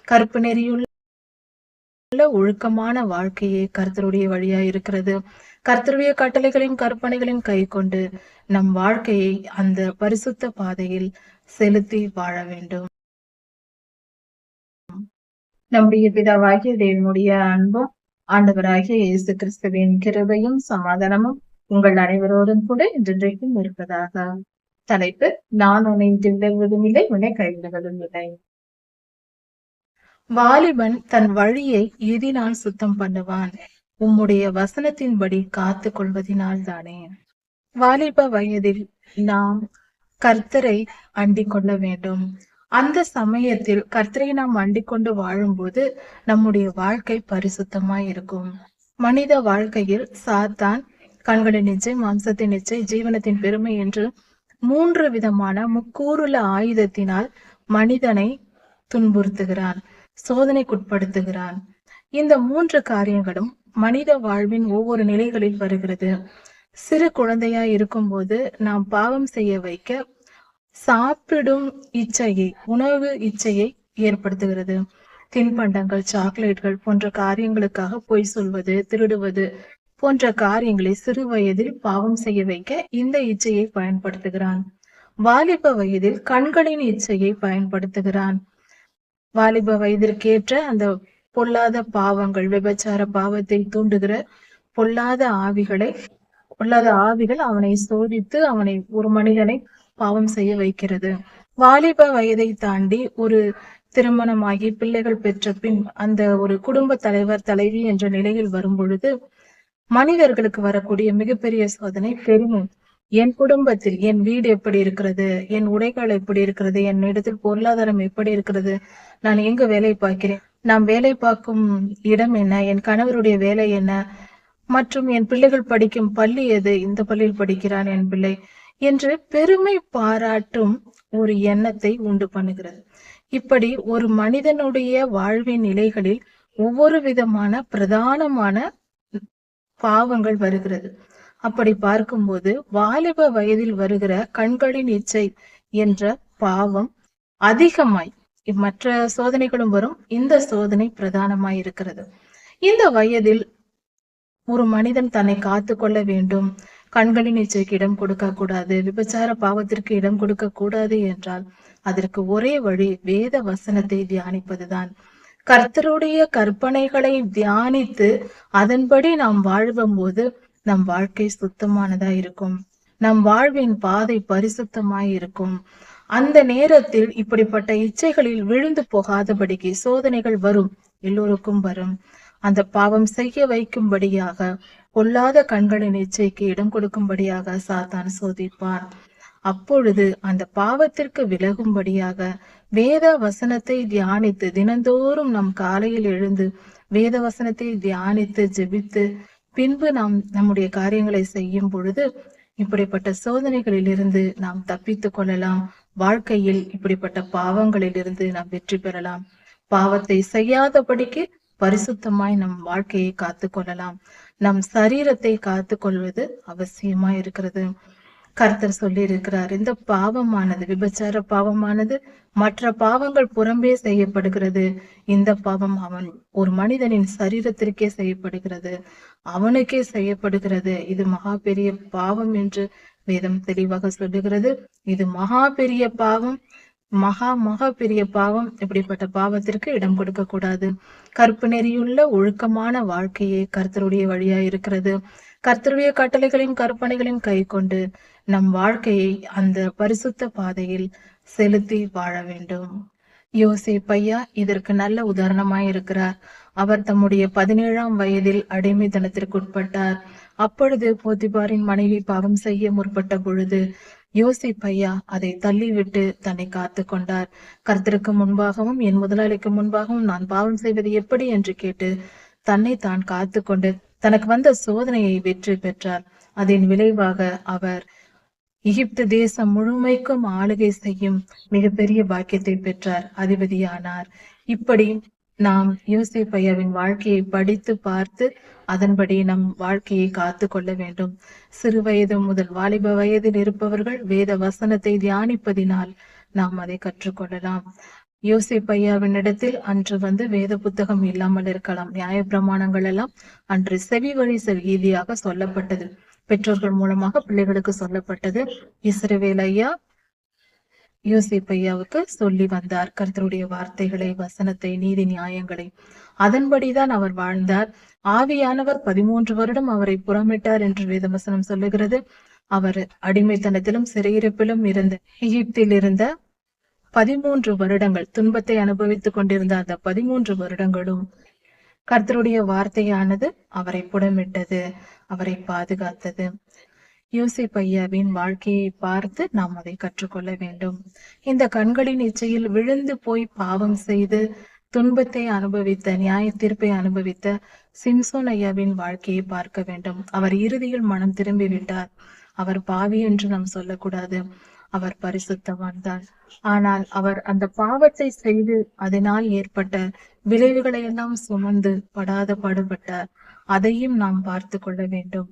கற்பு நெறியுள்ள ஒழுக்கமான வாழ்க்கையே கர்த்தருடைய வழியா இருக்கிறது. கர்த்தருடைய கட்டளைகளின் கற்பனைகளின் கை கொண்டு நம் வாழ்க்கையை அந்த பரிசுத்த பாதையில் செலுத்தி வாழ வேண்டும். நம்முடைய பிதாவாகிய தேவனுடைய அன்பும் ஆண்டவராகிய இயேசு கிறிஸ்துவின் கிருபையும் சமாதானமும் உங்கள் அனைவரோடும் கூட இன்றைக்கும் இருப்பதாக. தலைப்பு: நான் உன்னை விடுவதும் இல்லை, உன்னை கைவிடுவதும் இல்லை. வாலிபன் தன் வழியை எதினால் சுத்தம் பண்ணுவான்? உம்முடைய வசனத்தின்படி காத்து கொள்வதினால் தானே. வாலிப வயதில் நாம் கர்த்தரை அண்டிக் கொள்ள வேண்டும். அந்த சமயத்தில் கர்த்தரை நாம் அண்டிக் கொண்டு வாழும்போது நம்முடைய வாழ்க்கை பரிசுத்தமாய் இருக்கும். மனித வாழ்க்கையில் சாத்தான் கண்களின் இச்சை, மாம்சத்தின் இச்சை, ஜீவனத்தின் பெருமை என்று 3 விதமான முக்கூறுள்ள ஆயுதத்தினால் மனிதனை துன்புறுத்துகிறான், சோதனைக்குட்படுத்துகிறான். இந்த 3 காரியங்களும் மனித வாழ்வின் ஒவ்வொரு நிலைகளில் வருகிறது. சிறு குழந்தையா இருக்கும்போது நாம் பாவம் செய்ய வைக்க சாப்பிடும் இச்சையை, உணவு இச்சையை ஏற்படுத்துகிறது. தின்பண்டங்கள், சாக்லேட்கள் போன்ற காரியங்களுக்காக பொய் சொல்வது, திருடுவது போன்ற காரியங்களை சிறு வயதில் பாவம் செய்ய வைக்க இந்த இச்சையை பயன்படுத்துகிறான். வாலிப வயதில் கண்களின் இச்சையை பயன்படுத்துகிறான். வாலிப வயதிற்கேற்ற அந்த பொல்லாத பாவங்கள், விபச்சார பாவத்தை தூண்டுகிற பொல்லாத ஆவிகள் அவனை சோதித்து ஒரு மனிதனை பாவம் செய்ய வைக்கிறது. வாலிப வயதை தாண்டி ஒரு திருமணமாகி பிள்ளைகள் பெற்ற பின் அந்த ஒரு குடும்ப தலைவர், தலைவி என்ற நிலையில் வரும் பொழுது மனிதர்களுக்கு வரக்கூடிய மிகப்பெரிய சோதனை பெருமை. என் குடும்பத்தில் என் வீடு எப்படி இருக்கிறது, என் உடைகள் எப்படி இருக்கிறது, என் இடத்தில் பொருளாதாரம் எப்படி இருக்கிறது, நான் எங்க வேலை பார்க்கிறேன், நான் வேலை பார்க்கும் இடம் என்ன, என் கணவருடைய வேலை என்ன, மற்றும் என் பிள்ளைகள் படிக்கும் பள்ளி எது, இந்த பள்ளியில் படிக்கிறான் என் பிள்ளை என்று பெருமை பாராட்டும் ஒரு எண்ணத்தை உண்டு பண்ணுகிறது. இப்படி ஒரு மனிதனுடைய வாழ்வின் நிலைகளில் ஒவ்வொரு விதமான பிரதானமான பாவங்கள் வருகிறது. அப்படி பார்க்கும்போது வாலிப வயதில் வருகிற கண்களின் இச்சை என்ற பாவம் அதிகமாய், மற்ற சோதனைகளும் வரும், இந்த சோதனை பிரதானமாய் இருக்கிறது. இந்த வயதில் ஒரு மனிதன் தன்னை காத்து கொள்ள வேண்டும், கண்களின் இச்சைக்கு இடம் கொடுக்க கூடாது, விபச்சார பாவத்திற்கு இடம் கொடுக்க கூடாது என்றால் அதற்கு ஒரே வழி வேத வசனத்தை தியானிப்பதுதான். கர்த்தருடைய கற்பனைகளை தியானித்து அதன்படி நாம் வாழும் போது நம் வாழ்க்கை சுத்தமானதா இருக்கும், நம் வாழ்வின் பாதை பரிசுத்தமாய் இருக்கும். அந்த நேரத்தில் இப்படிப்பட்ட இச்சைகளில் விழுந்து போகாதபடிக்கு சோதனைகள் வரும், எல்லோருக்கும் வரும். அந்த பாவம் செய்ய வைக்கும்படியாக, பொல்லாத கண்களின் இச்சைக்கு இடம் கொடுக்கும்படியாக சாத்தான் சோதிப்பான். அப்பொழுது அந்த பாவத்திற்கு விலகும்படியாக வேத வசனத்தை தியானித்து, தினந்தோறும் நம் காலையில் எழுந்து வேத வசனத்தை தியானித்து ஜெபித்து பின்பு நாம் நம்முடைய காரியங்களை செய்யும் பொழுது இப்படிப்பட்ட சோதனைகளில் இருந்து நாம் தப்பித்து கொள்ளலாம். வாழ்க்கையில் இப்படிப்பட்ட பாவங்களில் இருந்து நாம் வெற்றி பெறலாம். பாவத்தை செய்யாதபடிக்கு பரிசுத்தமாய் நம் வாழ்க்கையை காத்து கொள்ளலாம். நம் சரீரத்தை காத்து கொள்வது அவசியமாய் இருக்கிறது. கர்த்தர் சொல்லி இருக்கிறார், இந்த பாவமானது, விபச்சார பாவமானது மற்ற பாவங்கள் புறம்பே செய்யப்படுகிறது, இந்த பாவம் அவன் ஒரு மனிதனின் சரீரத்திற்கே செய்யப்படுகிறது, அவனுக்கே செய்யப்படுகிறது. இது மகா பெரிய பாவம் என்று வேதம் தெளிவாக சொல்லுகிறது. இது மகா பெரிய பாவம், மகா பெரிய பாவம். இப்படிப்பட்ட பாவத்திற்கு இடம் கொடுக்க கூடாது. கற்பு நெறியுள்ள ஒழுக்கமான வாழ்க்கையே கர்த்தருடைய வழியா இருக்கிறது. கர்த்தருடைய கட்டளைகளின் கற்பனைகளின் கை கொண்டு நம் வாழ்க்கையை அந்த பரிசுத்த பாதையில் செலுத்தி வாழ வேண்டும். யோசேப்பையா இதற்கு நல்ல உதாரணமாய் இருக்கிறார். அவர் தம்முடைய 17ஆம் வயதில் அடிமைத்தனத்திற்கு உட்பட்டார். அப்பொழுது போத்திபாரின் மனைவி பாவம் செய்ய முற்பட்ட பொழுது யோசேப்பையா அதை தள்ளிவிட்டு தன்னை காத்து கொண்டார். கர்த்தருக்கு முன்பாகவும் என் முதலாளிக்கு முன்பாகவும் நான் பாவம் செய்வது எப்படி என்று கேட்டு தன்னை தான் காத்து கொண்டு தனக்கு வந்த சோதனையை வெற்றி பெற்றார். அதன் விளைவாக அவர் எகிப்து தேசம் முழுமைக்கும் ஆளுகை செய்யும் மிகப்பெரிய பாக்கியத்தை பெற்றார், அதிபதியானார். இப்படி நாம் யோசேப்பையாவின் வாழ்க்கையை படித்து பார்த்து அதன்படி நம் வாழ்க்கையை காத்து கொள்ள வேண்டும். சிறு வயது முதல் வாலிப வயதில் இருப்பவர்கள் வேத வசனத்தை தியானிப்பதினால் நாம் அதை கற்றுக்கொள்ளலாம். யோசேப்பு ஐயாவினிடத்தில் அன்று வேத புத்தகம் இல்லாமல் இருக்கலாம். நியாய பிரமாணங்கள் எல்லாம் அன்று செவி வழி செய்தியாக சொல்லப்பட்டது. பெற்றோர்கள் மூலமாக பிள்ளைகளுக்கு சொல்லப்பட்டது. இஸ்ரவேல் ஐயா யோசேப்பு ஐயாவுக்கு சொல்லி வந்தார் கர்த்தருடைய வார்த்தைகளை, வசனத்தை, நீதி நியாயங்களை. அதன்படிதான் அவர் வாழ்ந்தார். ஆவியானவர் 13 வருடம் அவரை புறமிட்டார் என்று வேதவசனம் சொல்லுகிறது. அவர் அடிமைத்தனத்திலும் சிறையிருப்பிலும் இருந்த எகிப்தில் இருந்த 13 வருடங்கள் துன்பத்தை அனுபவித்துக் கொண்டிருந்த அந்த 13 வருடங்களும் கர்த்தருடைய வார்த்தையானது அவரை புடமிட்டது, அவரை பாதுகாத்தது. யோசேப்பு ஐயாவின் வாழ்க்கையை பார்த்து நாம் அதை கற்றுக்கொள்ள வேண்டும். இந்த கண்களின் இச்சையில் விழுந்து போய் பாவம் செய்து துன்பத்தை அனுபவித்த, நியாய தீர்ப்பை அனுபவித்த சிம்சோன் ஐயாவின் வாழ்க்கையை பார்க்க வேண்டும். அவர் இறுதியில் மனம் திரும்பி விட்டார். அவர் பாவி என்று நாம் சொல்லக்கூடாது, அவர் பரிசுத்தவான் தான். ஆனால் அவர் அந்த பாவத்தை செய்து அதனால் ஏற்பட்ட விளைவுகளை எல்லாம் சுமந்து படாத பாடுபட்டார். அதையும் நாம் பார்த்து கொள்ள வேண்டும்.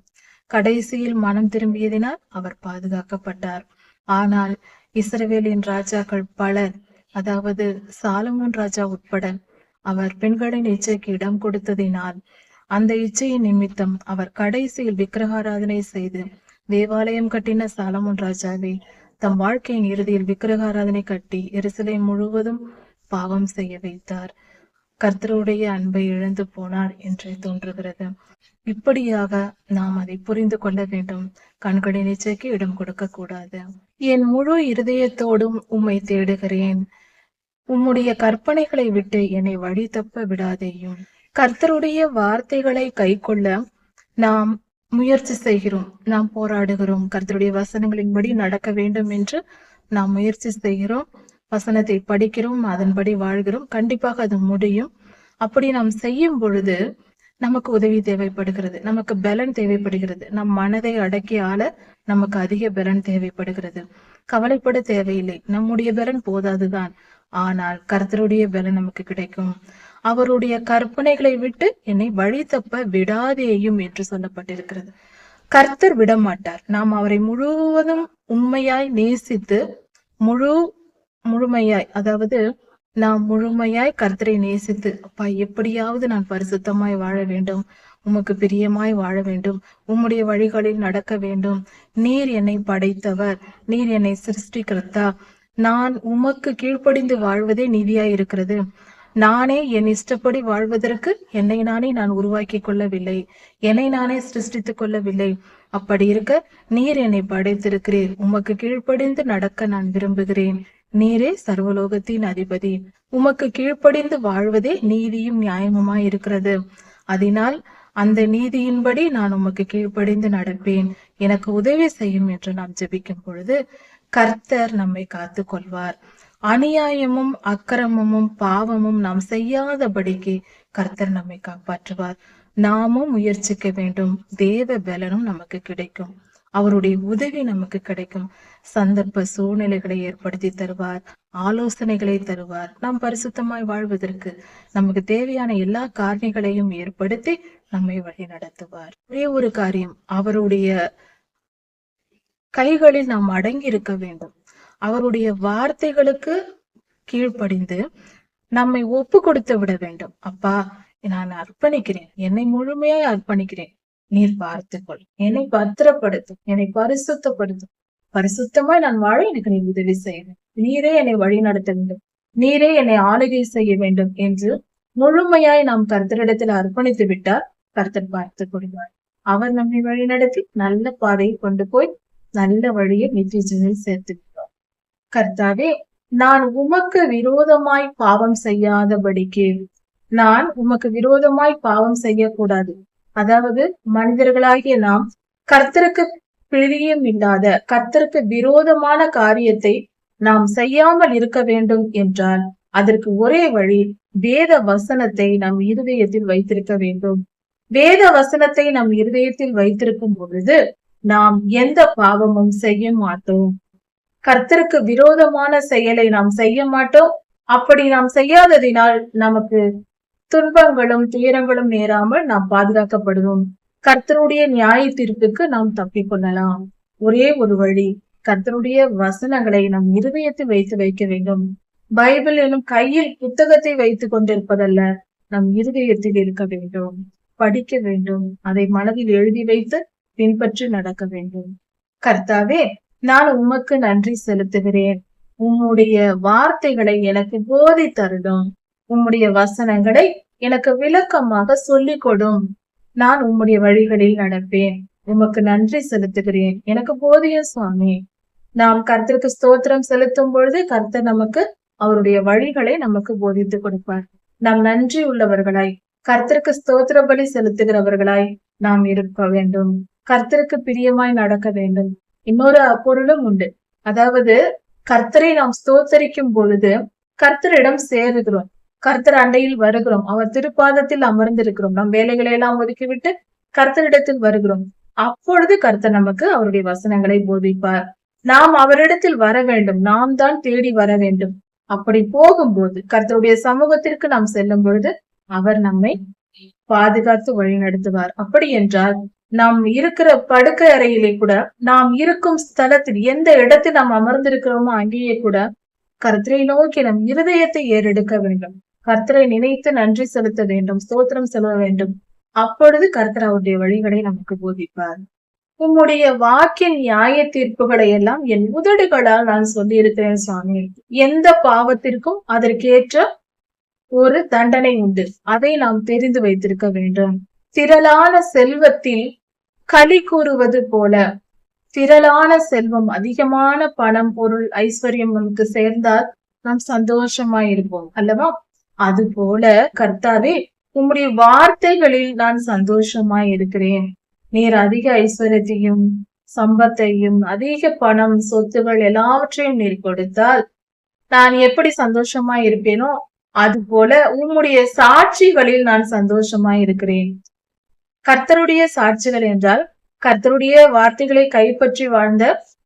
கடைசியில் மனம் திரும்பியதினால் அவர் பாதுகாக்கப்பட்டார். ஆனால் இஸ்ரவேலின் ராஜாக்கள் பலர், அதாவது சாலமோன் ராஜா உட்பட, அவர் பெண்களின் இச்சைக்கு இடம் கொடுத்ததினால் அந்த இச்சையின் நிமித்தம் அவர் கடைசியில் விக்கிரகாராதனை செய்து தேவாலயம் கட்டின சாலமோன் ராஜாவை தம் வாழ்க்கையின் இறுதியில் விக்கிரகாராதனை கட்டி எருசலேம் முழுவதும் பாவம் செய்ய வைத்தார். கர்த்தருடைய அன்பை இழந்து போனார் என்று தோன்றுகிறது. இப்படியாக நாம் அதை புரிந்து கொள்ள வேண்டும். கண்களின் இச்சைக்கு இடம் கொடுக்க கூடாது. என் முழு இருதயத்தோடும் உம்மை தேடுகிறேன், உம்முடைய கற்பனைகளை விட்டு என்னை வழி தப்ப விடாதேயும். கர்த்தருடைய வார்த்தைகளை கை கொள்ள நாம் முயற்சி செய்கிறோம், நாம் போராடுகிறோம். கர்த்தருடைய வசனங்களின்படி நடக்க வேண்டும் என்று நாம் முயற்சி செய்கிறோம், வசனத்தை படிக்கிறோம், அதன்படி வாழ்கிறோம். கண்டிப்பாக அது முடியும். அப்படி நாம் செய்யும் பொழுது நமக்கு உதவி தேவைப்படுகிறது, நமக்கு பலன் தேவைப்படுகிறது. நம் மனதை அடக்கி ஆள நமக்கு அதிக பலன் தேவைப்படுகிறது. கவலைப்பட தேவையில்லை, நம்முடைய பலன் போதாதுதான். ஆனால் கர்த்தருடைய பலன் நமக்கு கிடைக்கும். அவருடைய கற்பனைகளை விட்டு என்னை வழி தப்ப விடாதேயும் என்று சொல்லப்பட்டிருக்கிறது. கர்த்தர் விடமாட்டார். நாம் அவரை முழுவதும் உண்மையாய் நேசித்து முழுமையாய், அதாவது நாம் முழுமையாய் கர்த்தரை நேசித்து, அப்பா எப்படியாவது நான் பரிசுத்தமாய் வாழ வேண்டும், உமக்கு பிரியமாய் வாழ வேண்டும், உம்முடைய வழிகளில் நடக்க வேண்டும், நீர் என்னை படைத்தவர், நீர் என்னை சிருஷ்டிகர்த்தா, நான் உமக்கு கீழ்ப்படிந்து வாழ்வதே நீதியாய் இருக்கிறது. நானே என் இஷ்டப்படி வாழ்வதற்கு என்னை நானே நான் உருவாக்கி கொள்ளவில்லை, என்னை நானே சிருஷ்டித்துக் கொள்ளவில்லை. அப்படி இருக்க நீர் என்னை படைத்திருக்கிறீர், உமக்கு கீழ்ப்படிந்து நடக்க நான் விரும்புகிறேன். நீரே சர்வலோகத்தின் அதிபதி, உமக்கு கீழ்ப்படிந்து வாழ்வதே நீதியும் நியாயமுமாய் இருக்கிறது. அதனால் அந்த நீதியின்படி நான் உமக்கு கீழ்ப்படிந்து நடப்பேன், எனக்கு உதவி செய்யும் என்று நாம் ஜெபிக்கும் பொழுது கர்த்தர் நம்மை காத்து கொள்வார். அநியாயமும் அக்கிரமமும் பாவமும் நாம் செய்யாதபடிக்கு கர்த்தர் நம்மை காப்பாற்றுவார். நாமும் முயற்சிக்க வேண்டும், தேவ பலனும் நமக்கு கிடைக்கும், அவருடைய உதவி நமக்கு கிடைக்கும். சந்தர்ப்ப சூழ்நிலைகளை ஏற்படுத்தி தருவார், ஆலோசனைகளை தருவார். நாம் பரிசுத்தமாய் வாழ்வதற்கு நமக்கு தேவையான எல்லா காரணிகளையும் ஏற்படுத்தி நம்மை வழி நடத்துவார். ஒரே ஒரு காரியம், அவருடைய கைகளில் நாம் அடங்கி இருக்க வேண்டும். அவருடைய வார்த்தைகளுக்கு கீழ்ப்படிந்து நம்மை ஒப்பு கொடுத்து விட வேண்டும். அப்பா, நான் அர்ப்பணிக்கிறேன், என்னை முழுமையாய் அர்ப்பணிக்கிறேன், நீர் பார்த்துக்கொள், என்னை பத்திரப்படுத்தும், என்னை பரிசுத்தப்படுத்தும், பரிசுத்தமாய் நான் வாழ எனக்கு நீ உதவி செய்வேன், நீரே என்னை வழி நடத்த வேண்டும், நீரே என்னை ஆளுகை செய்ய வேண்டும் என்று முழுமையாய் நாம் கர்த்தரிடத்தில் அர்ப்பணித்து விட்டால் கர்த்தர் பார்த்துக் கொள்வார். அவர் நம்மை வழி நடத்தி நல்ல பாதையை கொண்டு போய் நல்ல வழியை நித்தியத்தில் சேர்த்து விட்டார். கர்த்தாவே, நான் உமக்கு விரோதமாய் பாவம் செய்யாதபடிக்கு, நான் உமக்கு விரோதமாய் பாவம் செய்யக்கூடாது. அதாவது மனிதர்களாகிய நாம் கர்த்தருக்கு பிரியம் இல்லாத, கர்த்தருக்கு விரோதமான காரியத்தை நாம் செய்யாமல் இருக்க வேண்டும் என்றால் அதற்கு ஒரே வழி, வேத வசனத்தை நம் இருதயத்தில் வைத்திருக்க வேண்டும். வேத வசனத்தை நம் இருதயத்தில் வைத்திருக்கும் பொழுது நாம் எந்த பாவமும் செய்ய மாட்டோம். கர்த்தருக்கு விரோதமான செயலை நாம் செய்ய மாட்டோம். அப்படி நாம் செய்யாததினால் நமக்கு துன்பங்களும் துயரங்களும் நேராமல் நாம் பாதுகாக்கப்படுவோம். கர்த்தருடைய நியாய தீர்ப்புக்கு நாம் தப்பிக்கொள்ளலாம். ஒரே ஒரு வழி, கர்த்தருடைய வசனங்களை நம் இருதயத்தில் வைக்க வேண்டும். பைபிள் எனும் கையில் புத்தகத்தை வைத்துக் கொண்டிருப்பதல்ல, நம் இருதயத்தில் இருக்க வேண்டும், படிக்க வேண்டும், அதை மனதில் எழுதி வைத்து பின்பற்றி நடக்க வேண்டும். கர்த்தாவே, நான் உமக்கு நன்றி செலுத்துகிறேன். உம்முடைய வார்த்தைகளை எனக்கு போதித்தருளும். உம்முடைய வசனங்களை எனக்கு விளக்கமாக சொல்லிக் கொடும். நான் உம்முடைய வழிகளில் நடப்பேன். உமக்கு நன்றி செலுத்துகிறேன். எனக்கு போதிய சுவாமி. நாம் கர்த்தருக்கு ஸ்தோத்திரம் செலுத்தும் பொழுது கர்த்தர் நமக்கு அவருடைய வழிகளை நமக்கு போதித்து கொடுப்பார். நாம் நன்றி உள்ளவர்களாய் கர்த்தருக்கு ஸ்தோத்திர பலி செலுத்துகிறவர்களாய் நாம் இருக்க வேண்டும். கர்த்தருக்கு பிரியமாய் நடக்க வேண்டும். இன்னொரு பொருளும் உண்டு. அதாவது கர்த்தரை நாம் ஸ்தோத்தரிக்கும் பொழுது கர்த்தரிடம் சேருகிறோம், கர்த்தர் அண்டையில் வருகிறோம், அவர் திருப்பாதத்தில் அமர்ந்திருக்கிறோம். நம் வேலைகளை எல்லாம் ஒதுக்கிவிட்டு கர்த்தரிடத்தில் வருகிறோம். அப்பொழுது கர்த்தர் நமக்கு அவருடைய வசனங்களை போதிப்பார். நாம் அவரிடத்தில் வர வேண்டும், நாம் தான் தேடி வர வேண்டும். அப்படி போகும்போது கர்த்தருடைய சமூகத்திற்கு நாம் செல்லும் பொழுது அவர் நம்மை பாதுகாத்து வழி நடத்துவார். அப்படி என்றால் நாம் இருக்கிற படுக்கை அறையிலே கூட, நாம் இருக்கும் ஸ்தலத்தில் எந்த இடத்தில் நாம் அமர்ந்திருக்கிறோமோ அங்கேயே கூட கர்த்தரை நோக்கி நம் இருதயத்தை ஏறெடுக்க வேண்டும். கர்த்தரை நினைத்து நன்றி செலுத்த வேண்டும், ஸ்தோத்திரம் செலுத்த வேண்டும். அப்பொழுது கர்த்தர் அவருடைய வழிகளை நமக்கு போதிப்பார். உம்முடைய வாக்கின் நியாய தீர்ப்புகளை எல்லாம் என் உதடுகளால் நான் சொல்லி இருக்கிறேன் சுவாமி. எந்த பாவத்திற்கும் அதற்கேற்ற ஒரு தண்டனை உண்டு, அதை நாம் தெரிந்து வைத்திருக்க வேண்டும். திரளான செல்வத்தில் களி கூறுவது போல, திரளான செல்வம், அதிகமான பணம், பொருள், ஐஸ்வர்யம் நமக்கு சேர்ந்தால் நாம் சந்தோஷமாய் இருப்போம் அல்லவா? அது போல கர்த்தாவே, உம்முடைய வார்த்தைகளில் நான் சந்தோஷமாய் இருக்கிறேன். நீர் அதிக ஐஸ்வர்யத்தையும் சம்பத்தையும் அதிக பணம், சொத்துகள் எல்லாவற்றையும் நீர் கொடுத்தால் நான் எப்படி சந்தோஷமாய் இருப்பேனோ அது போல உம்முடைய சாட்சிகளில் நான் சந்தோஷமாய் இருக்கிறேன். கர்த்தருடைய சாட்சிகள் என்றால் கர்த்தருடைய வார்த்தைகளை கைப்பற்றி வாழ்ந்த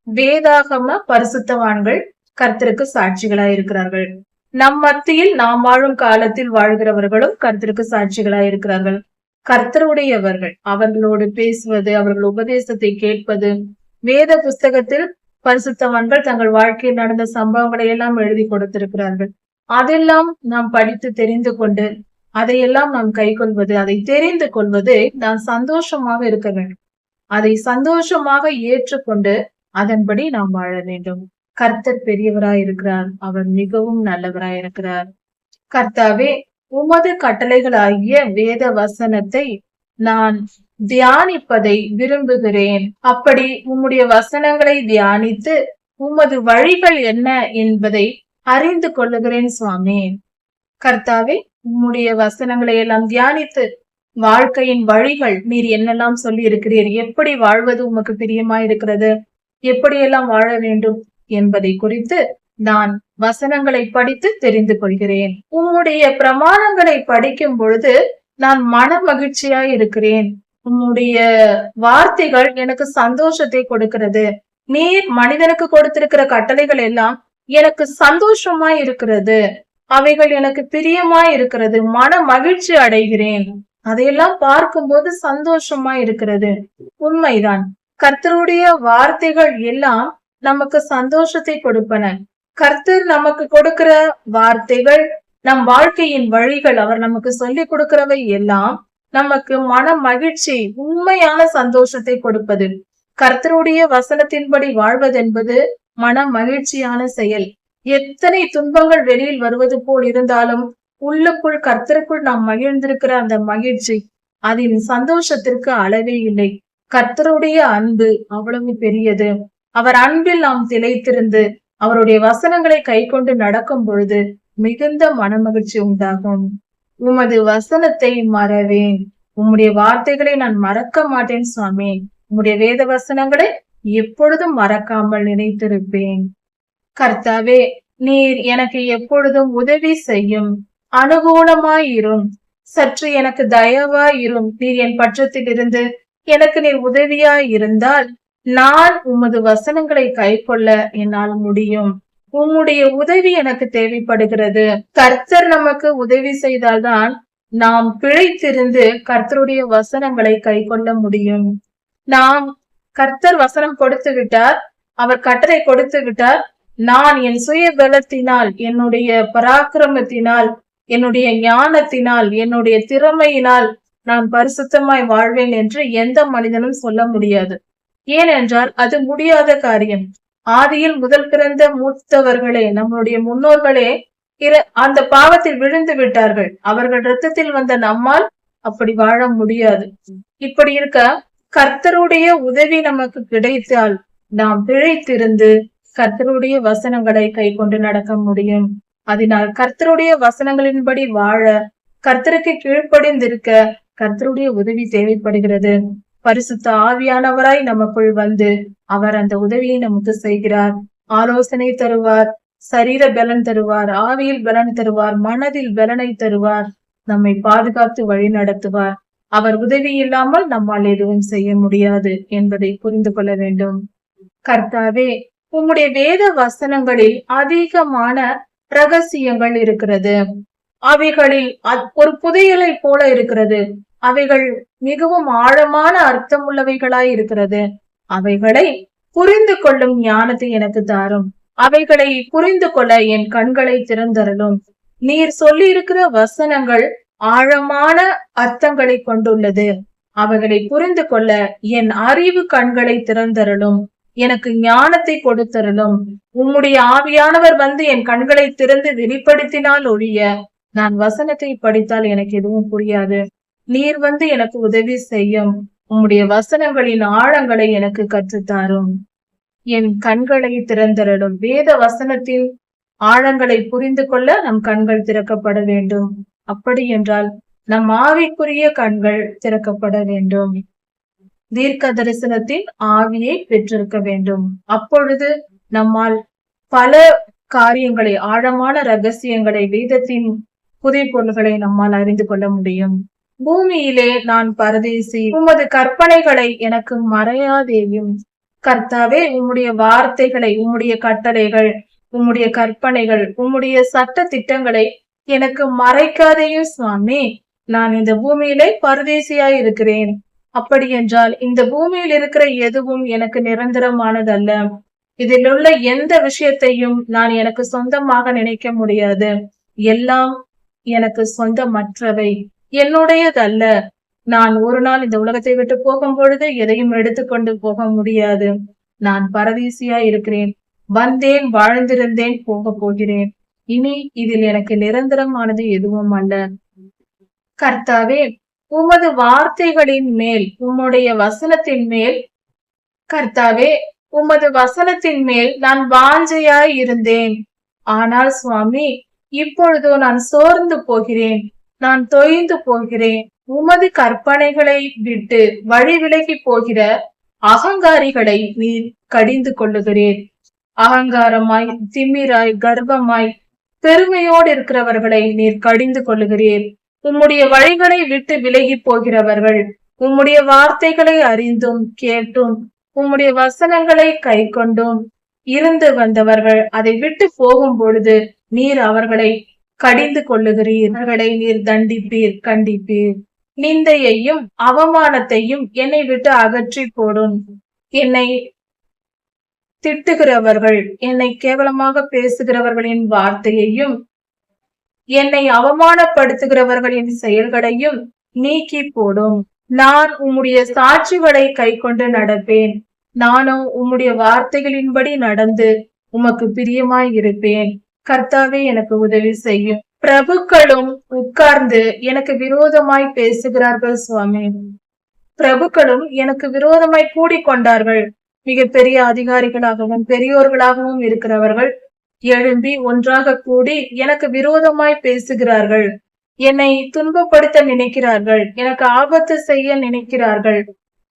வேதாகம பரிசுத்தவான்கள் கர்த்தருக்கு சாட்சிகளாய் இருக்கிறார்கள். நம் மத்தியில் நாம் வாழும் காலத்தில் வாழ்கிறவர்களும் கர்த்தருக்கு சாட்சிகளாய் இருக்கிறார்கள். கர்த்தருடையவர்கள் அவர்களோடு பேசுவது, அவர்கள் உபதேசத்தை கேட்பது, வேத புஸ்தகத்தில் பரிசுத்தவான்கள் தங்கள் வாழ்க்கையில் நடந்த சம்பவங்களை எல்லாம் எழுதி கொடுத்திருக்கிறார்கள். அதெல்லாம் நாம் படித்து தெரிந்து கொண்டு அதையெல்லாம் நாம் கை கொள்வது, அதை தெரிந்து கொள்வது நாம் சந்தோஷமாக இருக்க வேண்டும். அதை சந்தோஷமாக ஏற்றுக்கொண்டு அதன்படி நாம் வாழ வேண்டும். கர்த்தர் பெரியவராய் இருக்கிறார், அவர் மிகவும் நல்லவராய் இருக்கிறார். கர்த்தாவே, உமது கட்டளைகளாகிய வேத வசனத்தை நான் தியானிப்பதை விரும்புகிறேன். அப்படி உம்முடைய வசனங்களை தியானித்து உமது வழிகள் என்ன என்பதை அறிந்து கொள்ளுகிறேன் சுவாமி. கர்த்தாவே, உம்முடைய வசனங்களை எல்லாம் தியானித்து வாழ்க்கையின் வழிகள் நீர் என்னெல்லாம் சொல்லி இருக்கிறீர், எப்படி வாழ்வது உமக்கு பிரியமா இருக்கிறது, எப்படியெல்லாம் வாழ வேண்டும் என்பதை குறித்து நான் வசனங்களை படித்து தெரிந்து கொள்கிறேன். உம்முடைய பிரமாணங்களை படிக்கும் பொழுது நான் மன மகிழ்ச்சியாய் இருக்கிறேன். உம்முடைய வார்த்தைகள் எனக்கு சந்தோஷத்தை கொடுக்கிறது. நீர் மனிதனுக்கு கொடுத்திருக்கிற கட்டளைகள் எல்லாம் எனக்கு சந்தோஷமாய் இருக்கிறது. அவைகள் எனக்கு பிரியமாய் இருக்கிறது. மன மகிழ்ச்சி அடைகிறேன். அதையெல்லாம் பார்க்கும்போது சந்தோஷமா இருக்கிறது. உண்மைதான். கர்த்தருடைய வார்த்தைகள் எல்லாம் நமக்கு சந்தோஷத்தை கொடுப்பன. கர்த்தர் நமக்கு கொடுக்கிற வார்த்தைகள் நம் வாழ்க்கையின் வழிகள், அவர் நமக்கு சொல்லிக் கொடுக்கிறவை எல்லாம் நமக்கு மன மகிழ்ச்சி, உண்மையான சந்தோஷத்தை கொடுப்பது. கர்த்தருடைய வசனத்தின்படி வாழ்வதென்பது மன மகிழ்ச்சியான செயல். எத்தனை துன்பங்கள் வெளியில் வருவது போல் இருந்தாலும் உள்ளுக்குள் கர்த்தருக்குள் நாம் மகிழ்ந்திருக்கிற அந்த மகிழ்ச்சி, அதின் சந்தோஷத்திற்கு அளவே இல்லை. கர்த்தருடைய அன்பு அவ்வளவு பெரியது. அவர் அன்பில் நாம் திளைத்திருந்து அவருடைய வசனங்களை கை கொண்டு நடக்கும் பொழுது மிகுந்த மனமகிழ்ச்சி உண்டாகும். உமது வசனத்தை மறவேன். உம்முடைய வார்த்தைகளை நான் மறக்க மாட்டேன் சுவாமி. உம்முடைய வேத வசனங்களை எப்பொழுதும் மறக்காமல் நினைத்திருப்பேன். கர்த்தாவே, நீர் எனக்கு எப்பொழுதும் உதவி செய்யும், அனுகூலமாயிரும், சற்று எனக்கு தயவாயிரும். நீர் என் பட்சத்தில் இருந்து எனக்கு நீர் உதவியாய் இருந்தால் நான் உமது வசனங்களை கை கொள்ள என்னால் முடியும். உம்முடைய உதவி எனக்கு தேவைப்படுகிறது. கர்த்தர் நமக்கு உதவி செய்தால்தான் நாம் பிழைத்திருந்து கர்த்தருடைய வசனங்களை கை கொள்ள முடியும். நாம் கர்த்தர் வசனம் கொடுத்து விட்டார், அவர் கட்டளை கொடுத்து விட்டார், நான் என் சுய பலத்தினால், என்னுடைய பராக்கிரமத்தினால், என்னுடைய ஞானத்தினால், என்னுடைய திறமையினால் நான் பரிசுத்தமாய் வாழ்வேன் என்று எந்த மனிதனும் சொல்ல முடியாது. ஏனென்றால் அது முடியாத காரியம். ஆதியில் முதல் பிறந்த மூத்தவர்களே, நம்முடைய முன்னோர்களே அந்த பாவத்தில் விழுந்து விட்டார்கள். அவர்கள் இரத்தத்தில் வந்த நம்மால் அப்படி வாழ முடியாது. இப்படி இருக்க கர்த்தருடைய உதவி நமக்கு கிடைத்தால் நாம் பிழைத்திருந்து கர்த்தருடைய வசனங்களை கை கொண்டு நடக்க முடியும். அதனால் கர்த்தருடைய வசனங்களின்படி வாழ, கர்த்தருக்கு கீழ்ப்படிந்திருக்க கர்த்தருடைய உதவி தேவைப்படுகிறது. பரிசுத்த ஆவியானவராய் நமக்குள் வந்து அவர் அந்த உதவியை நமக்கு செய்கிறார். ஆலோசனை தருவார், சரீர பலன் தருவார், ஆவியில் பலன் தருவார், மனதில் பலனை தருவார், நம்மை பாதுகாத்து வழி நடத்துவார். அவர் உதவி இல்லாமல் நம்மால் எதுவும் செய்ய முடியாது என்பதை புரிந்து கொள்ள வேண்டும். கர்த்தாவே, உம்முடைய வேத வசனங்களில் அதிகமான ரகசியங்கள் இருக்கிறது. அவைகளில் ஒரு புதையலை போல இருக்கிறது. அவைகள் மிகவும் ஆழமான அர்த்தமுள்ளவைகளாய் இருக்கிறது. அவைகளை புரிந்து கொள்ளும் ஞானத்தை எனக்கு தாரும். அவைகளை புரிந்து கொள்ள என் கண்களை திறந்தருளும். நீர் சொல்லி இருக்கிற வசனங்கள் ஆழமான அர்த்தங்களை கொண்டுள்ளது. அவைகளை புரிந்து கொள்ள என் அறிவு கண்களை திறந்தருளும். எனக்கு ஞானத்தை கொடுத்தருளும். உம்முடைய ஆவியானவர் வந்து என் கண்களை திறந்து வெளிப்படுத்தினால் ஒழிய நான் வசனத்தை படித்தால் எனக்கு எதுவும் புரியாது. நீர் வந்து எனக்கு உதவி செய்யும். உம்முடைய வசனங்களின் ஆழங்களை எனக்கு கற்றுத்தாரும். என் கண்களை திறந்தருளும். வேத வசனத்தின் ஆழங்களை புரிந்து கொள்ள நம் கண்கள் திறக்கப்பட வேண்டும். அப்படி என்றால் நம் ஆவிக்குரிய கண்கள் திறக்கப்பட வேண்டும். தீர்க்க தரிசனத்தின் ஆவியை பெற்றிருக்க வேண்டும். அப்பொழுது நம்மால் பல காரியங்களை, ஆழமான ரகசியங்களை, வேதத்தின் புதிய பொருள்களை நம்மால் அறிந்து கொள்ள முடியும். பூமியிலே நான் பரதேசி, உமது கற்பனைகளை எனக்கு மறையாதேயும். கர்த்தாவே, உம்முடைய வார்த்தைகளை, உம்முடைய கட்டளைகள், உம்முடைய கற்பனைகள், உம்முடைய சட்ட திட்டங்களை எனக்கு மறைக்காதேயும் சுவாமி. நான் இந்த பூமியிலே பரதேசியாய் இருக்கிறேன். அப்படி என்றால் இந்த பூமியில் இருக்கிற எதுவும் எனக்கு நிரந்தரமானதல்ல. இதில் உள்ள எந்த விஷயத்தையும் நான் எனக்கு சொந்தமாக நினைக்க முடியாது. எல்லாம் எனக்கு சொந்தமற்றவை, என்னுடையதல்ல. நான் ஒரு நாள் இந்த உலகத்தை விட்டு போகும் பொழுது எதையும் எடுத்துக்கொண்டு போக முடியாது. நான் பரதேசியா இருக்கிறேன். வந்தேன், வாழ்ந்திருந்தேன், போக போகிறேன். இனி இதில் எனக்கு நிரந்தரமானது எதுவும் அல்ல. கர்த்தாவே, உமது வார்த்தைகளின் மேல், உம்முடைய வசனத்தின் மேல், கர்த்தாவே, உமது வசனத்தின் மேல் நான் வாஞ்சையாய் இருந்தேன். ஆனால் சுவாமி, இப்பொழுதோ நான் சோர்ந்து போகிறேன், நான் தொய்ந்து போகிறேன். உமது கற்பனைகளை விட்டு வழி விலகி போகிற அகங்காரிகளை நீர் கடிந்து கொள்ளுகிறேன். அகங்காரமாய், திமிராய், கர்வமாய், பெருமையோடு இருக்கிறவர்களை நீர் கடிந்து கொள்ளுகிறீர். உம்முடைய வழிகளை விட்டு விலகி போகிறவர்கள், உம்முடைய வார்த்தைகளை அறிந்தும் கேட்டும் உம்முடைய வசனங்களை கை கொண்டும் இருந்து வந்தவர்கள் அதை விட்டு போகும் பொழுது நீர் அவர்களை கடிந்து கொள்ளுகிறீர். அவர்களை நீர் தண்டிப்பீர், கண்டிப்பீர். நிந்தையையும் அவமானத்தையும் என்னை விட்டு அகற்றி போடும். என்னை திட்டுகிறவர்கள், என்னை கேவலமாக பேசுகிறவர்களின் வார்த்தையையும், என்னை அவமானப்படுத்துகிறவர்களின் செயல்களையும் நீக்கி போடும். நான் உம்முடைய சாட்சிகளை கை கொண்டு நடப்பேன். நானும் உம்முடைய வார்த்தைகளின்படி நடந்து உமக்கு பிரியமாய் இருப்பேன். கர்த்தாவே, எனக்கு உதவி செய்யும். பிரபுக்களும் உட்கார்ந்து எனக்கு விரோதமாய் பேசுகிறார்கள் சுவாமி. பிரபுக்களும் எனக்கு விரோதமாய் கூடிக்கொண்டார்கள். மிக பெரிய அதிகாரிகளாகவும் பெரியோர்களாகவும் இருக்கிறவர்கள் எழும்பி ஒன்றாக கூடி எனக்கு விரோதமாய் பேசுகிறார்கள். என்னை துன்பப்படுத்த நினைக்கிறார்கள், எனக்கு ஆபத்து செய்ய நினைக்கிறார்கள்.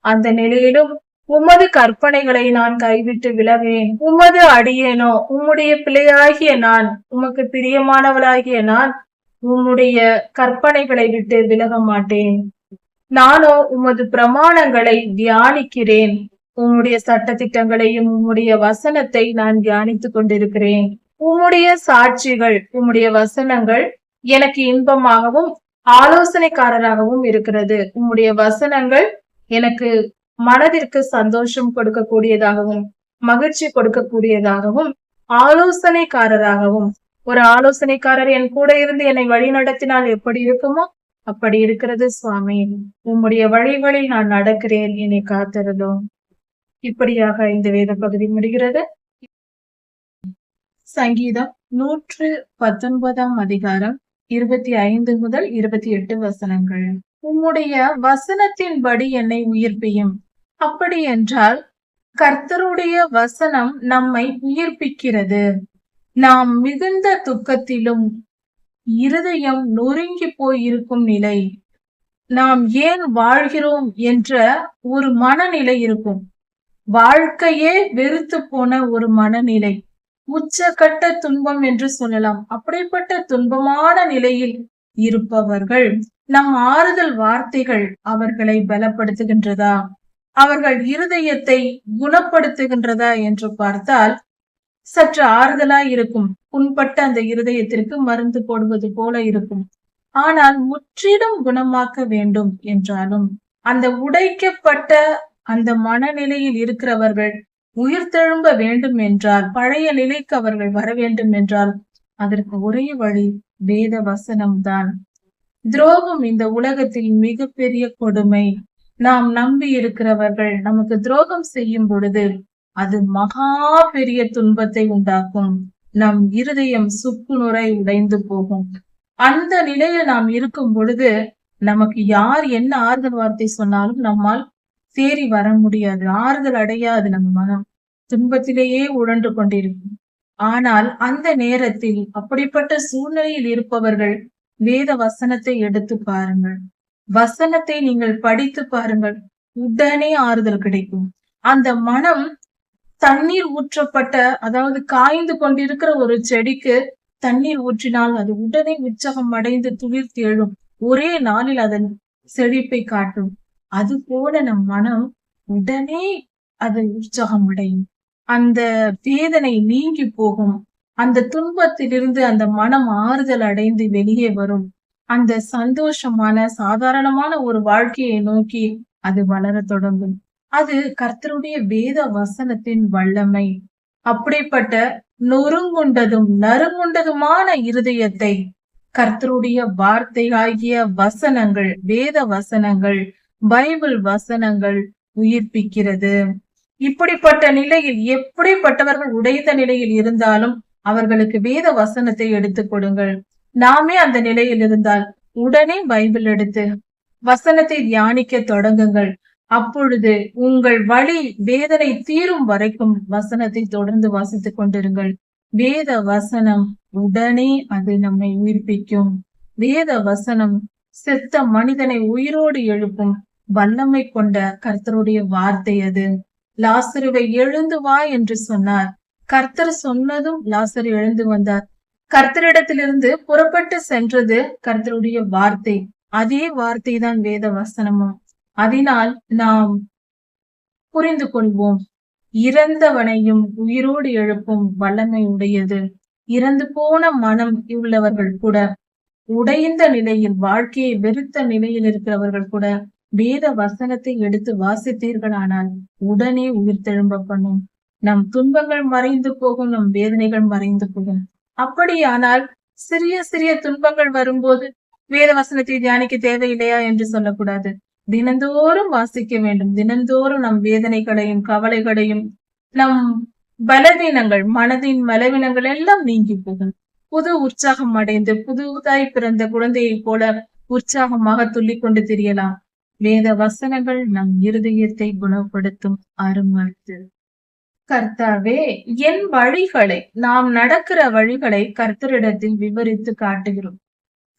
அந்த நிலையிலும் உமது கற்பனைகளை நான் கைவிட்டு விலவேன். உமது அடியேனோ, உம்முடைய பிள்ளையாகிய நான், உமக்கு பிரியமானவளாகிய நான் உம்முடைய கற்பனைகளை விட்டு விலக மாட்டேன். நானோ உமது பிரமாணங்களை தியானிக்கிறேன். உம்முடைய சட்ட திட்டங்களையும் உம்முடைய வசனத்தை நான் தியானித்துக் கொண்டிருக்கிறேன். உம்முடைய சாட்சிகள், உம்முடைய வசனங்கள் எனக்கு இன்பமாகவும் ஆலோசனைக்காரராகவும் இருக்கிறது. உம்முடைய வசனங்கள் எனக்கு மனதிற்கு சந்தோஷம் கொடுக்கக்கூடியதாகவும் மகிழ்ச்சி கொடுக்கக்கூடியதாகவும் ஆலோசனைக்காரராகவும், ஒரு ஆலோசனைக்காரர் என் கூட இருந்து என்னை வழி நடத்தினால் எப்படி இருக்குமோ அப்படி இருக்கிறது சுவாமி. உம்முடைய வழிகளில் நான் நடக்கிறேன், என்னை காத்திருளும். இப்படியாக இந்த வேத பகுதி முடிகிறது. சங்கீதம் 119 அதிகாரம் 25 முதல் 28 வசனங்கள். உம்முடைய வசனத்தின்படி என்னை உயிர்ப்பியும். அப்படி என்றால் கர்த்தருடைய வசனம் நம்மை உயிர்ப்பிக்கிறது. நாம் மிகுந்த துக்கத்திலும் இருதயம் நொறுங்கி போயிருக்கும் நிலை, நாம் ஏன் வாழ்கிறோம் என்ற ஒரு மனநிலை இருக்கும். வாழ்க்கையே வெறுத்து போன ஒரு மனநிலை, உச்சகட்ட துன்பம் என்று சொல்லலாம். அப்படிப்பட்ட துன்பமான நிலையில் இருப்பவர்கள் நம் ஆறுதல் வார்த்தைகள் அவர்களை பலப்படுத்துகின்றதா, அவர்கள் இருதயத்தை குணப்படுத்துகின்றதா என்று பார்த்தால் சற்று ஆறுதலாய் இருக்கும். புண்பட்ட அந்த இருதயத்திற்கு மருந்து போடுவது போல இருக்கும். ஆனால் முற்றிலும் குணமாக்க வேண்டும் என்றாலும் அந்த உடைக்கப்பட்ட அந்த மனநிலையில் இருக்கிறவர்கள் உயிர் தெழும்ப வேண்டும் என்றால், பழைய நிலைக்கு அவர்கள் வர வேண்டும் என்றால் அதற்கு ஒரே வழி வேத வசனம்தான். துரோகம் இந்த உலகத்தில் மிகப்பெரிய கொடுமை. நாம் நம்பி இருக்கிறவர்கள் நமக்கு துரோகம் செய்யும் பொழுது அது மகா பெரிய துன்பத்தை உண்டாக்கும். நம் இருதயம் சுக்குநுரை உடைந்து போகும். அந்த நிலையில் நாம் இருக்கும் பொழுது நமக்கு யார் என்ன ஆறுதல் வார்த்தை சொன்னாலும் நம்மால் தேறி வர முடியாது, ஆறுதல் அடையாது. நம்ம மனம் துன்பத்திலேயே உழன்று கொண்டிருக்கும். ஆனால் அந்த நேரத்தில் அப்படிப்பட்ட சூழ்நிலையில் இருப்பவர்கள் வேத வசனத்தை எடுத்து பாருங்கள், வசனத்தை நீங்கள் படித்து பாருங்கள், உடனே ஆறுதல் கிடைக்கும். அந்த மனம் தண்ணீர் ஊற்றப்பட்ட, அதாவது காய்ந்து கொண்டிருக்கிற ஒரு செடிக்கு தண்ணீர் ஊற்றினால் அது உடனே உற்சாகம் அடைந்து துளிர்த்து எழும். ஒரே நாளில் அதன் செழிப்பை காட்டும். அது போல நம் மனம் உடனே அது உற்சாகம் அடையும். அந்த வேதனை நீங்கி போகும். அந்த துன்பத்திலிருந்து அந்த மனம் ஆறுதல் அடைந்து வெளியே வரும். அந்த சந்தோஷமான சாதாரணமான ஒரு வாழ்க்கையை நோக்கி அது வளர தொடங்கும். அது கர்த்தருடைய வேத வசனத்தின் வல்லமை. அப்படிப்பட்ட நொறுங்குண்டதும் நறுங்குண்டதுமான இருதயத்தை கர்த்தருடைய வார்த்தை ஆகிய வசனங்கள், வேத வசனங்கள், பைபிள் வசனங்கள் உயிர்ப்பிக்கிறது. இப்படிப்பட்ட நிலையில் எப்படிப்பட்டவர்கள் உடைந்த நிலையில் இருந்தாலும் அவர்களுக்கு வேத வசனத்தை எடுத்துக் கொடுங்கள். நாமே அந்த நிலையில் இருந்தால் உடனே பைபிள் எடுத்து வசனத்தை தியானிக்க தொடங்குங்கள். அப்பொழுது உங்கள் வழி வேதனை தீரும் வரைக்கும் வசனத்தை தொடர்ந்து வாசித்துக் கொண்டிருங்கள். வேத வசனம் உடனே அது நம்மை உயிர்ப்பிக்கும். வேத வசனம் செத்த மனிதனை உயிரோடு எழுப்பும் வல்லமை கொண்ட கர்த்தருடைய வார்த்தை அது. லாசருவை எழுந்து வா என்று சொன்னார். கர்த்தர் சொன்னதும் லாசர் எழுந்து வந்தார். கர்த்தரிடத்திலிருந்து புறப்பட்டு சென்றது கர்த்தருடைய வார்த்தை. அதே வார்த்தை தான் வேத வசனமும். அதனால் நாம் புரிந்து கொள்வோம், இறந்தவனையும் உயிரோடு எழுப்பும் வல்லமை உடையது. இறந்து போன மனம் உள்ளவர்கள் கூட, உடைந்த நிலையில் வாழ்க்கையை வெறுத்த நிலையில் இருக்கிறவர்கள் கூட வேத வசனத்தை எடுத்து வாசித்தீர்களானால் உடனே உயிர் தெழும்ப பண்ணும். நம் துன்பங்கள் மறைந்து போகும், நம் வேதனைகள் மறைந்து போகும். அப்படியானால் சிறிய சிறிய துன்பங்கள் வரும்போது வேத வசனத்தை தியானிக்க தேவையில்லையா என்று சொல்லக்கூடாது. தினந்தோறும் வாசிக்க வேண்டும். தினந்தோறும் நம் வேதனைகளையும் கவலைகளையும் நம் பலவீனங்கள், மனதின் பலவீனங்கள் எல்லாம் நீங்கி போகும். புது உற்சாகம் அடைந்து புதுதாய் பிறந்த குழந்தையை போல உற்சாகமாக துள்ளிக் கொண்டு திரியலாம். வேத வசனங்கள் நம் இருதயத்தை குணப்படுத்தும் அருமருந்து. கர்த்தாவே, என் வழிகளை, நாம் நடக்கிற வழிகளை கர்த்தரிடத்தில் விவரித்து காட்டுகிறோம்.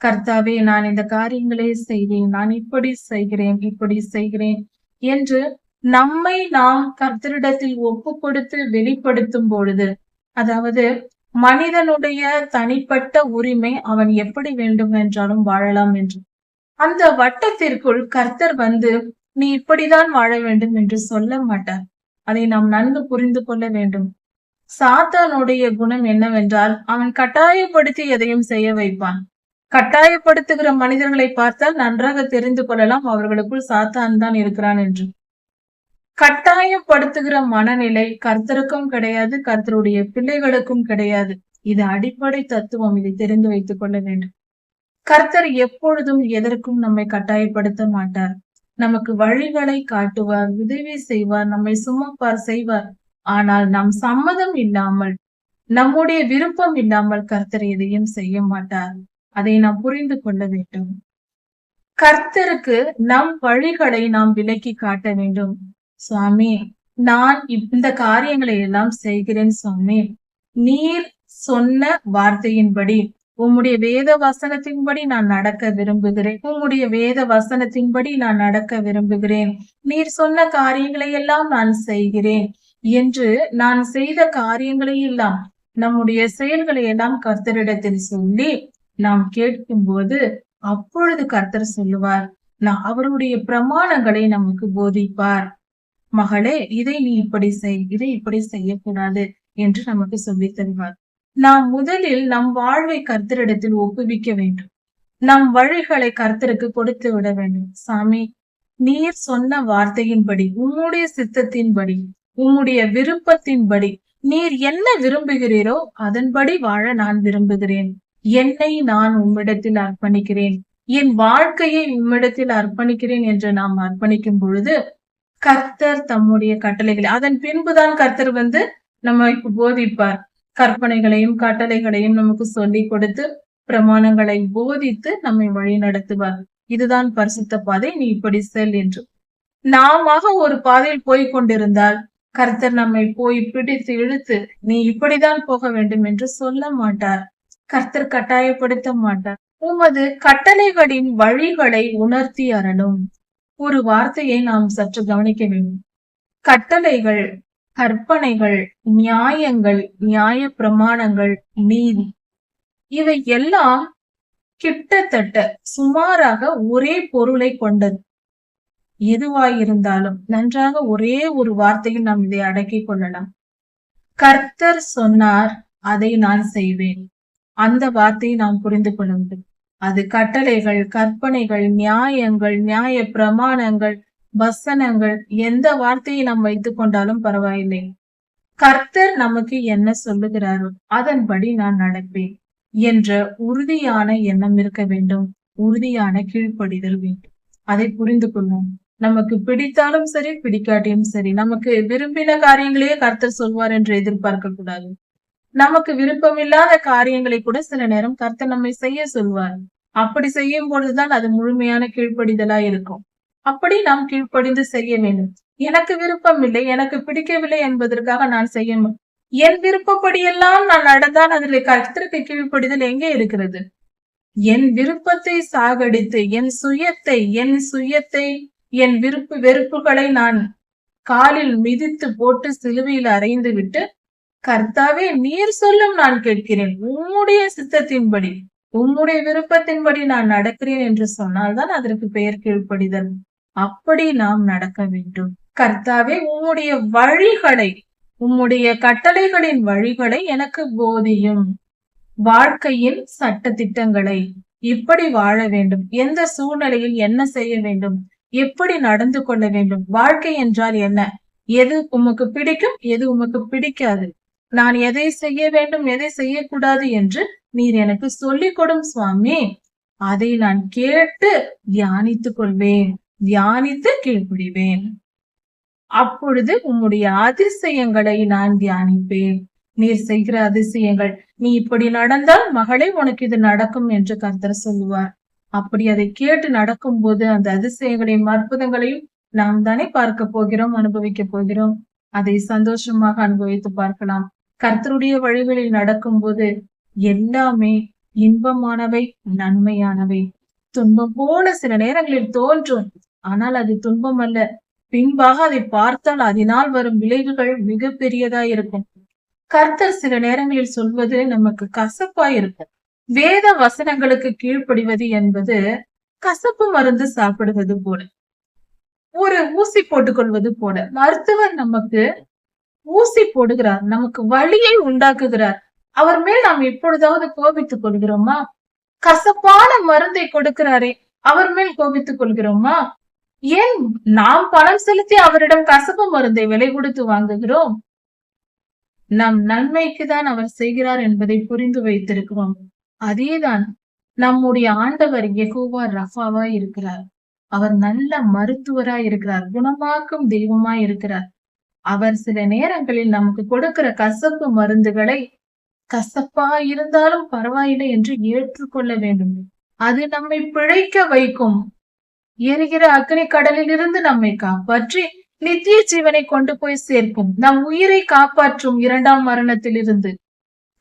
கர்த்தாவே, நான் இந்த காரியங்களே செய்வேன், நான் இப்படி செய்கிறேன், இப்படி செய்கிறேன் என்று நம்மை நாம் கர்த்தரிடத்தில் ஒப்பு கொடுத்து வெளிப்படுத்தும் பொழுது, அதாவது மனிதனுடைய தனிப்பட்ட உரிமை, அவன் எப்படி வேண்டும் என்றாலும் வாழலாம் என்று, அந்த வட்டத்திற்குள் கர்த்தர் வந்து நீ இப்படிதான் வாழ வேண்டும் என்று சொல்ல மாட்டார். அதை நாம் நன்கு புரிந்து கொள்ள வேண்டும். சாத்தானுடைய குணம் என்னவென்றால் அவன் கட்டாயப்படுத்தி எதையும் செய்ய வைப்பான். கட்டாயப்படுத்துகிற மனிதர்களை பார்த்தால் நன்றாக தெரிந்து கொள்ளலாம் அவர்களுக்குள் சாத்தான் தான் இருக்கிறான் என்று. கட்டாயப்படுத்துகிற மனநிலை கர்த்தருக்கும் கிடையாது, கர்த்தருடைய பிள்ளைகளுக்கும் கிடையாது. இது அடிப்படை தத்துவம். இதை தெரிந்து வைத்துக் கொள்ள வேண்டும். கர்த்தர் எப்பொழுதும் எதற்கும் நம்மை கட்டாயப்படுத்த மாட்டார். நமக்கு வழிகளை காட்டுவார், உதவி செய்வார், நம்மை சுமப்பார், செய்வார். ஆனால் நம் சம்மதம் இல்லாமல், நம்முடைய விருப்பம் இல்லாமல் கர்த்தர் எதையும் செய்ய மாட்டார். அதை நாம் புரிந்து கொள்ள வேண்டும். கர்த்தருக்கு நம் வழிகளை நாம் விலக்கி காட்ட வேண்டும். சுவாமி, நான் இந்த காரியங்களை எல்லாம் செய்கிறேன் சுவாமி. நீர் சொன்ன வார்த்தையின்படி, உம்முடைய வேத வசனத்தின்படி நான் நடக்க விரும்புகிறேன். உம்முடைய வேத வசனத்தின்படி நான் நடக்க விரும்புகிறேன். நீர் சொன்ன காரியங்களை எல்லாம் நான் செய்கிறேன் என்று நான் செய்த காரியங்களை எல்லாம், நம்முடைய செயல்களை எல்லாம் கர்த்தரிடத்தில் சொல்லி நாம் கேட்கும் போது, அப்பொழுது கர்த்தர் சொல்லுவார், நான் அவருடைய பிரமாணங்களை நமக்கு போதிப்பார். மகளே, இதை நீ இப்படி செய், இதை இப்படி செய்யக்கூடாது என்று நமக்கு சொல்லி தருவார். நாம் முதலில் நம் வாழ்வை கர்த்தரிடத்தில் ஒப்புவிக்க வேண்டும். நம் வழிகளை கர்த்தருக்கு கொடுத்து விட வேண்டும். சாமி, நீர் சொன்ன வார்த்தையின்படி, உம்முடைய சித்தத்தின்படி, உம்முடைய விருப்பத்தின்படி, நீர் என்ன விரும்புகிறீரோ அதன்படி வாழ நான் விரும்புகிறேன். என்னை நான் உம்மிடத்தில் அர்ப்பணிக்கிறேன், என் வாழ்க்கையை உம்மிடத்தில் அர்ப்பணிக்கிறேன் என்று நாம் அர்ப்பணிக்கும் பொழுது கர்த்தர் தம்முடைய கட்டளைகளை, அதன் பின்புதான் கர்த்தர் நமக்கு போதிப்பார். கற்பனைகளையும் கட்டளைகளையும் நமக்கு சொல்லி கொடுத்து பிரமாணங்களை போதித்து நம்மை வழி நடத்துவார். இதுதான் பரிசுத்த பாதை, நீ இப்படி செல் என்று. நாம ஒரு பாதையில் போய் கொண்டிருந்தால் கர்த்தர் நம்மை போய் பிடித்து இழுத்து நீ இப்படிதான் போக வேண்டும் என்று சொல்ல மாட்டார். கர்த்தர் கட்டாயப்படுத்த மாட்டார். உமது கட்டளைகளின் வழிகளை உணர்த்தி அருளும். ஒரு வார்த்தையை நாம் சற்று கவனிக்க வேண்டும். கட்டளைகள், கற்பனைகள், நியாயங்கள், நியாய பிரமாணங்கள், நீதி, இவை எல்லாம் கிட்டத்தட்ட சுமாராக ஒரே பொருளை கொண்டது. எதுவாயிருந்தாலும் நன்றாக ஒரே ஒரு வார்த்தையில் நாம் இதை அடக்கிக் கொள்ளலாம். கர்த்தர் சொன்னார், அதை நான் செய்வேன். அந்த வார்த்தையை நாம் புரிந்து கொள்ள வேண்டும். அது கட்டளைகள், கற்பனைகள், நியாயங்கள், நியாய பிரமாணங்கள், வசனங்கள், எந்த வார்த்தையை நாம் வைத்துக் கொண்டாலும் பரவாயில்லை. கர்த்தர் நமக்கு என்ன சொல்லுகிறாரோ அதன்படி நான் நடப்பேன் என்ற உறுதியான எண்ணம் இருக்க வேண்டும். உறுதியான கீழ்ப்படிதல் வேண்டும். அதை புரிந்து கொள்வோம். நமக்கு பிடித்தாலும் சரி, பிடிக்காட்டியும் சரி, நமக்கு விரும்பின காரியங்களையே கர்த்தர் சொல்வார் என்று எதிர்பார்க்க கூடாது. நமக்கு விருப்பமில்லாத காரியங்களை கூட சில நேரம் கர்த்தர் நம்மை செய்ய சொல்வார். அப்படி செய்யும் பொழுதுதான் அது முழுமையான கீழ்ப்படிதலா இருக்கும். அப்படி நாம் கீழ்ப்படிந்து செய்ய வேண்டும். எனக்கு விருப்பம் இல்லை, எனக்கு பிடிக்கவில்லை என்பதற்காக நான் செய்ய, என் விருப்பப்படியெல்லாம் நான் நடந்தால் அதில் கர்த்தருக்கு கீழ்ப்படிதல் எங்கே இருக்கிறது? என் விருப்பத்தை சாகடித்து, என் சுயத்தை என் விருப்பு வெறுப்புகளை நான் காலில் மிதித்து போட்டு சிலுவையில் அறைந்து விட்டு, கர்த்தாவே நீர் சொல்லும் நான் கேட்கிறேன், உம்முடைய சித்தத்தின்படி, உம்முடைய விருப்பத்தின்படி நான் நடக்கிறேன் என்று சொன்னால்தான் அதற்கு பெயர் கீழ்ப்படிதல். அப்படி நாம் நடக்க வேண்டும். கர்த்தாவே, உம்முடைய வழிகளை, உம்முடைய கட்டளைகளின் வழிகளை எனக்கு போதியும். வாழ்க்கையின் சட்ட திட்டங்களை, இப்படி வாழ வேண்டும், எந்த சூழ்நிலையில் என்ன செய்ய வேண்டும், எப்படி நடந்து கொள்ள வேண்டும், வாழ்க்கை என்றால் என்ன, எது உமக்கு பிடிக்கும், எது உமக்கு பிடிக்காது, நான் எதை செய்ய வேண்டும், எதை செய்யக்கூடாது என்று நீர் எனக்கு சொல்லிக் கொடும் சுவாமி. அதை நான் கேட்டு தியானித்துக் கொள்வேன், தியானித்து கீழ்ப்படிவேன். அப்பொழுது உம்முடைய அதிசயங்களை நான் தியானிப்பேன். நீர் செய்கிற அதிசயங்கள், நீ இப்படி நடந்தால் மகளே உனக்கு இது நடக்கும் என்று கர்த்தர் சொல்லுவார். அப்படி அதை கேட்டு நடக்கும் போது அந்த அதிசயங்களையும் அற்புதங்களையும் நாம் தானே பார்க்க போகிறோம், அனுபவிக்க போகிறோம். அதை சந்தோஷமாக அனுபவித்து பார்க்கலாம். கர்த்தருடைய வழிகளில் நடக்கும் போது எல்லாமே இன்பமானவை, நன்மையானவை. துன்பம் போல சில நேரங்களில் தோன்றும், ஆனால் அது துன்பம் அல்ல. பின்பாக அதை பார்த்தால் அதனால் வரும் விளைவுகள் மிக பெரியதா இருக்கும். கர்த்தர் சில நேரங்களில் சொல்வது நமக்கு கசப்பாய் இருக்கும். வேத வசனங்களுக்கு கீழ்ப்படிவது என்பது கசப்பு மருந்து சாப்பிடுவது போல, ஒரு ஊசி போட்டுக்கொள்வது போல. மருத்துவர் நமக்கு ஊசி போடுகிறார், நமக்கு வலியை உண்டாக்குகிறார். அவர் மேல் நாம் எப்பொழுதாவது கோபித்துக் கொள்கிறோமா? கசப்பான மருந்தை கொடுக்கிறாரே, அவர் மேல் கோபித்துக் கொள்கிறோமா? ஏன் நாம் பணம் செலுத்தி அவரிடம் கசப்பு மருந்தை விலை கொடுத்து வாங்குகிறோம்? நம் நன்மைக்கு தான் அவர் செய்கிறார் என்பதை புரிந்து வைத்திருக்கிறோம். அதேதான் நம்முடைய ஆண்டவர் யெகோவா ரஃபாவா இருக்கிறார். அவர் நல்ல மருத்துவராய் இருக்கிறார். குணமாக்கும் தெய்வமாய் இருக்கிறார். அவர் சில நேரங்களில் நமக்கு கொடுக்கிற கசப்பு மருந்துகளை கசப்பா இருந்தாலும் பரவாயில்லை என்று ஏற்றுக்கொள்ள வேண்டும். அது நம்மை பிழைக்க வைக்கும். எரிகிற அக்னி கடலில் இருந்து நம்மை காப்பாற்றி நித்திய ஜீவனை கொண்டு போய் சேர்க்கும். நம் உயிரை காப்பாற்றும் 2ஆம் மரணத்தில் இருந்து.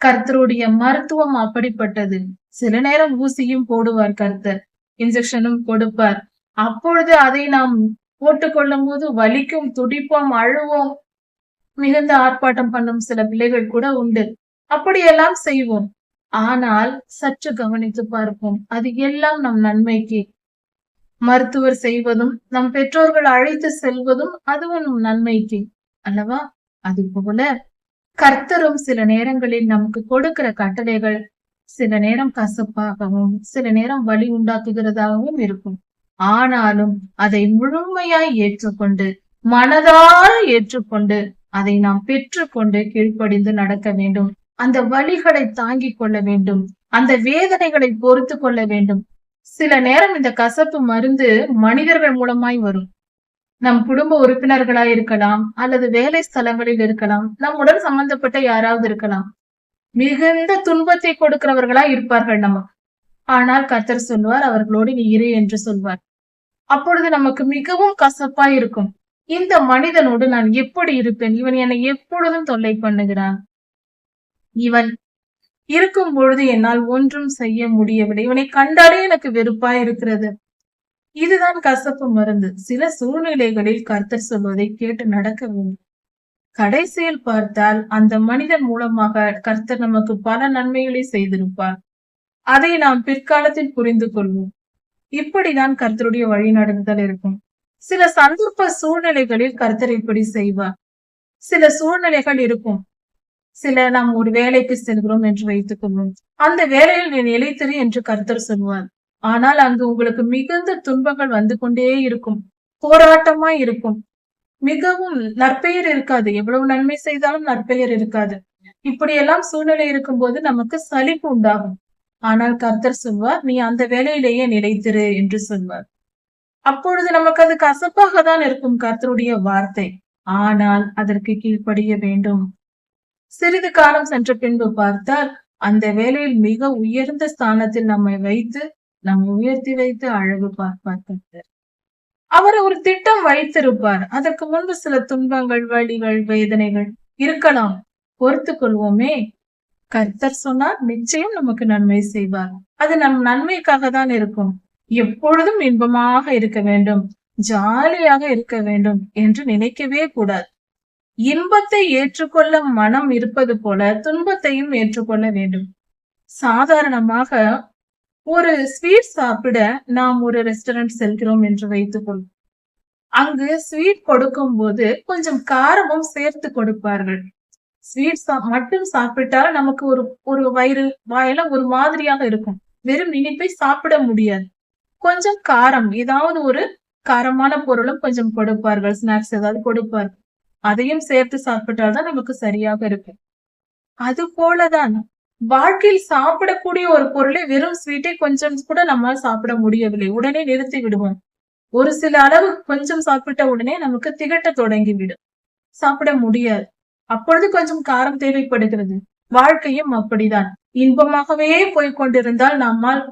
கர்த்தருடைய மருத்துவம் அப்படிப்பட்டது. சில நேரம் ஊசியும் போடுவார் கர்த்தர், இன்ஜெக்ஷனும் கொடுப்பார். அப்பொழுது அதை நாம் போட்டுக்கொள்ளும் போது வலிக்கும், துடிப்போம், அழுவோம், மிகுந்த ஆர்ப்பாட்டம் பண்ணும் சில பிள்ளைகள் கூட உண்டு. அப்படியெல்லாம் செய்வோம். ஆனால் சற்று கவனித்து பார்ப்போம். அது எல்லாம் நம் நன்மைக்கு. மருத்துவர் செய்வதும், நம் பெற்றோர்கள் அழைத்து செல்வதும் அதுவும் நம் நன்மைக்கு அல்லவா? அது போல கர்த்தரும் சில நேரங்களில் நமக்கு கொடுக்கிற கட்டளைகள் சில நேரம் கசப்பாகவும், சில நேரம் வலி உண்டாக்குகிறதாகவும் இருக்கும். ஆனாலும் அதை முழுமையாய் ஏற்றுக்கொண்டு, மனதார ஏற்றுக்கொண்டு, அதை நாம் பெற்றுக்கொண்டு கீழ்ப்படிந்து நடக்க வேண்டும். அந்த வலிகளை தாங்கிக் கொள்ள வேண்டும். அந்த வேதனைகளை பொறுத்து கொள்ள வேண்டும். சில நேரம் இந்த கசப்பு மருந்து மனிதர்கள் மூலமாய் வரும். நம் குடும்ப உறுப்பினர்களாய் இருக்கலாம், அல்லது வேலை ஸ்தலங்களில் இருக்கலாம், நம்முடன் சம்பந்தப்பட்ட யாராவது இருக்கலாம். மிகுந்த துன்பத்தை கொடுக்கிறவர்களா இருப்பார்கள் நமக்கு. ஆனால் கர்த்தர் சொல்வார், அவர்களோடு நீ இரு என்று சொல்வார். அப்பொழுது நமக்கு மிகவும் கசப்பா இருக்கும். இந்த மனிதனோடு நான் எப்படி இருப்பேன்? இவன் என்னை எப்பொழுதும் தொல்லை பண்ணுகிறான். இவன் இருக்கும் பொழுது என்னால் ஒன்றும் செய்ய முடியவில்லை. இவனை கண்டாலே எனக்கு வெறுப்பா இருக்கிறது. இதுதான் கசப்பு மருந்து. சில சூழ்நிலைகளில் கர்த்தர் சொல்வதை கேட்டு நடக்க வேண்டும். கடைசியில் பார்த்தால் அந்த மனிதன் மூலமாக கர்த்தர் நமக்கு பல நன்மைகளை செய்திருப்பார். அதை நாம் பிற்காலத்தில் புரிந்து கொள்வோம். இப்படிதான் கர்த்தருடைய வழிநடத்துதல் இருக்கும். சில சந்தர்ப்ப சூழ்நிலைகளில் கர்த்தர் இப்படி செய்வார். சில சூழ்நிலைகள் இருக்கும். நாம் ஒரு வேலைக்கு செல்கிறோம் என்று வைத்துக் கொள்வோம். அந்த வேலையில் நீ நிலைத்திரு என்று கர்த்தர் சொல்வார். ஆனால் அங்கு உங்களுக்கு மிகுந்த துன்பங்கள் வந்து கொண்டே இருக்கும். போராட்டமா இருக்கும். மிகவும் நற்பெயர் இருக்காது. எவ்வளவு நன்மை செய்தாலும் நற்பெயர் இருக்காது. இப்படியெல்லாம் சூழ்நிலை இருக்கும்போது நமக்கு சலிப்பு உண்டாகும். ஆனால் கர்த்தர் சொல்வார், நீ அந்த வேலையிலேயே நிலைத்திரு என்று சொல்வார். அப்பொழுது நமக்கு அது கசப்பாக தான் இருக்கும் கர்த்தருடைய வார்த்தை. ஆனால் அதற்கு கீழ்ப்படிய வேண்டும். சிறிது காலம் சென்ற பின்பு பார்த்தால் அந்த வேலையில் மிக உயர்ந்த ஸ்தானத்தில் நம்மை வைத்து உயர்த்தி வைத்து அழகு பார்ப்பார் கர்த்தர். அவர் ஒரு திட்டம் வைத்திருப்பார். அதற்கு முன்பு சில துன்பங்கள், வலிகள், வேதனைகள் இருக்கலாம். பொறுத்து கொள்வோமே. கர்த்தர் சொன்னார், நிச்சயம் நமக்கு நன்மை செய்வார். அது நம் நன்மைக்காக தான் இருக்கும். எப்பொழுதும் இன்பமாக இருக்க வேண்டும், ஜாலியாக இருக்க வேண்டும் என்று நினைக்கவே கூடாது. இன்பத்தை ஏற்றுக்கொள்ள மனம் இருப்பது போல துன்பத்தையும் ஏற்றுக்கொள்ள வேண்டும். சாதாரணமாக ஒரு ஸ்வீட் சாப்பிட நாம் ஒரு ரெஸ்டாரண்ட் செல்கிறோம் என்று வைத்துக் கொள்வோம். அங்கு ஸ்வீட் கொடுக்கும் போது கொஞ்சம் காரமும் சேர்த்து கொடுப்பார்கள். ஸ்வீட் மட்டும் சாப்பிட்டால் நமக்கு ஒரு வயிறு வாயில ஒரு மாதிரியாக இருக்கும். வெறும் இனிப்பை சாப்பிட முடியாது. கொஞ்சம் காரம், ஏதாவது ஒரு காரமான பொருளும் கொஞ்சம் கொடுப்பார்கள். ஸ்நாக்ஸ் ஏதாவது கொடுப்பார்கள். அதையும் சேர்த்து சாப்பிட்டால்தான் நமக்கு சரியாக இருக்கும். அது போலதான் வாழ்க்கையில் சாப்பிடக்கூடிய ஒரு பொருளை வெறும் ஸ்வீட்டை கொஞ்சம் கூட நம்மால் சாப்பிட முடியவில்லை. உடனே நிறுத்தி விடுவோம். ஒரு சில அளவு கொஞ்சம் சாப்பிட்ட உடனே நமக்கு திகட்ட தொடங்கிவிடும். சாப்பிட முடியாது. அப்பொழுது கொஞ்சம் காரம் தேவைப்படுகிறது. வாழ்க்கையும் அப்படிதான். இன்பமாகவே போய்கொண்டிருந்தால் நம்மால்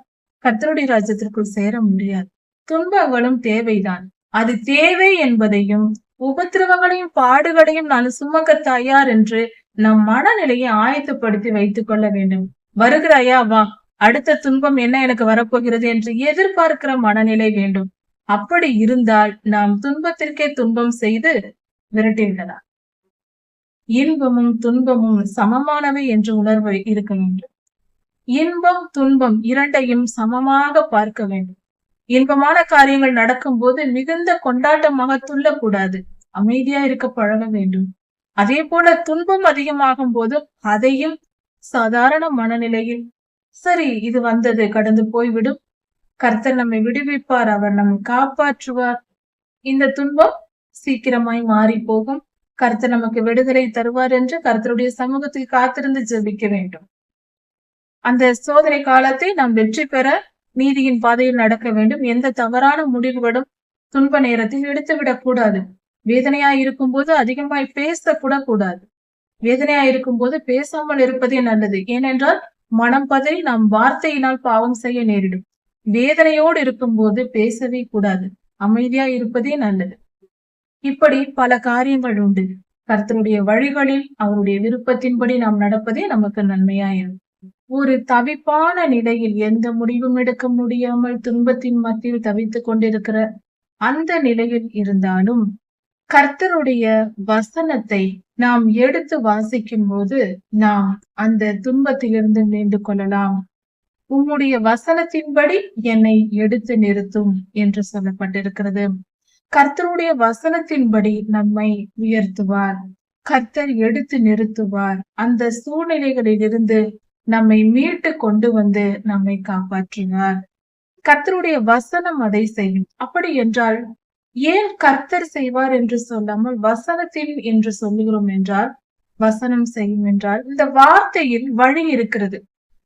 கர்த்தருடைய ராஜ்யத்திற்குள் சேர முடியாது. துன்பங்களும் தேவைதான். அது தேவை என்பதையும் உபத்திரவங்களையும் பாடுகளையும் நான் சுமக்க தயார் என்று நம் மனநிலையை ஆயத்தப்படுத்தி வைத்துக் கொள்ள வேண்டும். வருகிறாயா, வா, அடுத்த துன்பம் என்ன எனக்கு வரப்போகிறது என்று எதிர்பார்க்கிற மனநிலை வேண்டும். அப்படி இருந்தால் நாம் துன்பத்திற்கே துன்பம் செய்து விரட்டிவிடலாம். இன்பமும் துன்பமும் சமமானவை என்று உணர்வு இருக்க வேண்டும். இன்பம் துன்பம் இரண்டையும் சமமாக பார்க்க வேண்டும். இன்பமான காரியங்கள் நடக்கும் போது மிகுந்த கொண்டாட்டமாக துள்ளக்கூடாது. அமைதியா இருக்க பழக வேண்டும். அதே போல துன்பம் அதிகமாகும் போது அதையும் சாதாரண மனநிலையில், சரி, இது வந்தது, கடந்து போய்விடும், கர்த்தர் நம்மை விடுவிப்பார், அவர் நம்மை காப்பாற்றுவார், இந்த துன்பம் சீக்கிரமாய் மாறி போகும். கர்த்தர் நமக்கு விடுதலை தருவார் என்று கர்த்தருடைய சமூகத்தில் காத்திருந்து ஜெபிக்க வேண்டும். அந்த சோதனை காலத்தை நாம் வெற்றி பெற நீதியின் பாதையில் நடக்க வேண்டும். எந்த தவறான முடிவுகளும் துன்ப நேரத்தில் எடுத்துவிடக் கூடாது. வேதனையா இருக்கும் போது அதிகமாய் பேசக்கூட கூடாது. வேதனையா இருக்கும் போது பேசாமல் இருப்பதே நல்லது. ஏனென்றால் மனம் பதறி நாம் வார்த்தையினால் பாவம் செய்ய நேரிடும். வேதனையோடு இருக்கும் போது பேசவே கூடாது. அமைதியா இருப்பதே நல்லது. இப்படி பல காரியங்கள் உண்டு. கர்த்தருடைய வழிகளில் அவருடைய விருப்பத்தின்படி நாம் நடப்பதே நமக்கு நன்மையாயிருக்கும். ஒரு தவிப்பான நிலையில் எந்த முடிவும் எடுக்க முடியாமல் துன்பத்தின் மத்தியில் தவித்துக் கொண்டிருக்கிற அந்த நிலையில் இருந்தாலும் கர்த்தருடைய வசனத்தை நாம் எடுத்து வாசிக்கும் போது நாம் அந்த துன்பத்திலிருந்து மீண்டு கொள்ளலாம். உம்முடைய வசனத்தின்படி என்னை எடுத்து நிறுத்தும் என்று சொல்லப்பட்டிருக்கிறது. கர்த்தருடைய வசனத்தின்படி நம்மை உயர்த்துவார். கர்த்தர் எடுத்து நிறுத்துவார். அந்த சூழ்நிலைகளில் இருந்து நம்மை மீட்டு கொண்டு வந்து நம்மை காப்பாற்றுவார். கர்த்தருடைய வசனம் அதை செய்யும். அப்படி என்றால் ஏன் கர்த்தர் செய்வார் என்று சொல்லாமல் வசனத்தில் என்று சொல்லுகிறோம் என்றால், வசனம் செய்யும் என்றால் இந்த வார்த்தையில் வழி இருக்கிறது.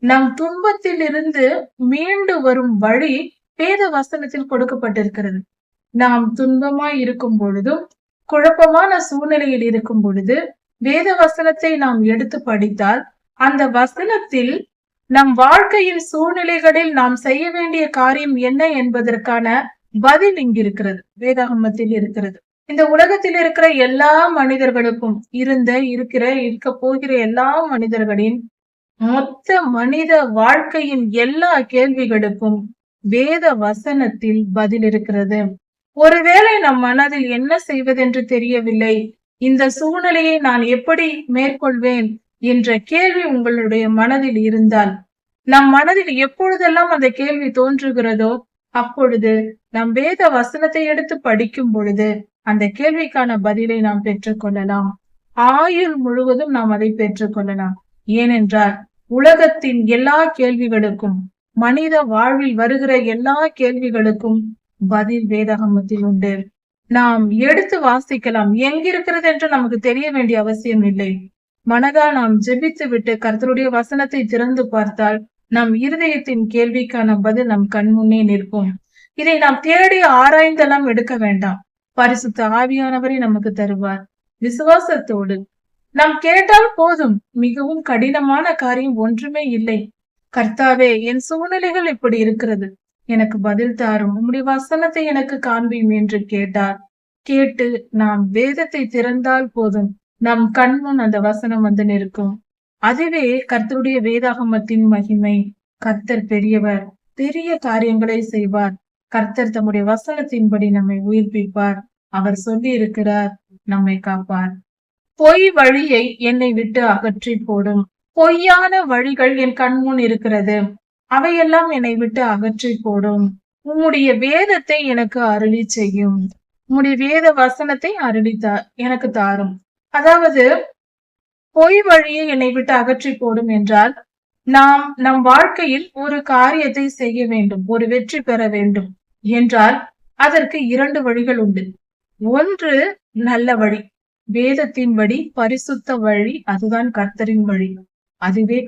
நம் துன்பத்தில் இருந்து மீண்டு வரும் வழி வேத வசனத்தில் கொடுக்கப்பட்டிருக்கிறது. நாம் துன்பமாய் இருக்கும் பொழுதும் குழப்பமான சூழ்நிலையில் இருக்கும் பொழுது வேத வசனத்தை நாம் எடுத்து படித்தால் அந்த வசனத்தில் நம் வாழ்க்கையின் சூழ்நிலைகளில் நாம் செய்ய வேண்டிய காரியம் என்ன என்பதற்கான பதில் இங்கிருக்கிறது. வேதாகமத்தில் இருக்கிறது. இந்த உலகத்தில் இருக்கிற எல்லா மனிதர்களுக்கும் இருக்க போகிற எல்லா மனிதர்களின் மொத்த மனித வாழ்க்கையின் எல்லா கேள்விகளுக்கும் வேத வசனத்தில் பதில் இருக்கிறது. ஒருவேளை நம் மனதில் என்ன செய்வதென்று தெரியவில்லை, இந்த சூழ்நிலையை நான் எப்படி மேற்கொள்வேன் என்ற கேள்வி உங்களுடைய மனதில் இருந்தால், நம் மனதில் எப்பொழுதெல்லாம் அந்த கேள்வி தோன்றுகிறதோ அப்பொழுது நம் வேத வசனத்தை எடுத்து படிக்கும் பொழுது அந்த கேள்விக்கான பதிலை நாம் பெற்றுக்கொள்ளலாம். ஆயுள் முழுவதும் நாம் அதை பெற்றுக்கொள்ளலாம். ஏனென்றால் உலகத்தின் எல்லா கேள்விகளுக்கும், மனித வாழ்வில் வருகிற எல்லா கேள்விகளுக்கும் பதில் வேதாகமத்தில் உண்டு. நாம் எடுத்து வாசிக்கலாம். எங்கிருக்கிறது என்று நமக்கு தெரிய வேண்டிய அவசியம் இல்லை. மனதால் நாம் ஜெபித்து விட்டு கர்த்தருடைய வசனத்தை திறந்து பார்த்தால் நம் இருதயத்தின் கேள்விக்கான பதில் நம் கண் முன்னே நிற்கும். இதை நாம் தேடி ஆராய்ந்தெல்லாம் எடுக்க வேண்டாம். பரிசுத்த ஆவியானவரை நமக்கு தருவார். விசுவாசத்தோடு நாம் கேட்டால் போதும். மிகவும் கடினமான காரியம் ஒன்றுமே இல்லை. கர்த்தாவே, என் சூழ்நிலைகள் இப்படி இருக்கிறது, எனக்கு பதில் தாரும், உம்முடைய வசனத்தை எனக்கு காண்பியும் என்று கேட்டு நாம் வேதத்தை திறந்தால் போதும், நம் கண்முன் அந்த வசனம் வந்து நிற்கும். அதுவே கர்த்தருடைய வேதாகமத்தின் மகிமை. கர்த்தர் பெரியவர், பெரிய காரியங்களை செய்வார். கர்த்தர் தம்முடைய வசனத்தின்படி நம்மை உயிர்ப்பிப்பார். அவர் சொல்லி இருக்கிறார், நம்மை காப்பார். பொய் வழியை என்னை விட்டு அகற்றி போடும். பொய்யான வழிகள் என் கண்முன் இருக்கிறது, அவையெல்லாம் என்னை விட்டு அகற்றி போடும். உம்முடைய வேதத்தை எனக்கு அருளி செய்யும். உம்முடைய வேத வசனத்தை எனக்கு தாரும். அதாவது பொய் வழியை என்னை விட்டு அகற்றி போடும் என்றால், நாம் நம் வாழ்க்கையில் ஒரு காரியத்தை செய்ய வேண்டும், ஒரு வெற்றி பெற வேண்டும் என்றால் அதற்கு இரண்டு வழிகள் உண்டு. ஒன்று நல்ல வழி, வேதத்தின் வழி, பரிசுத்த வழி. அதுதான் கர்த்தரின் வழி. அதுவே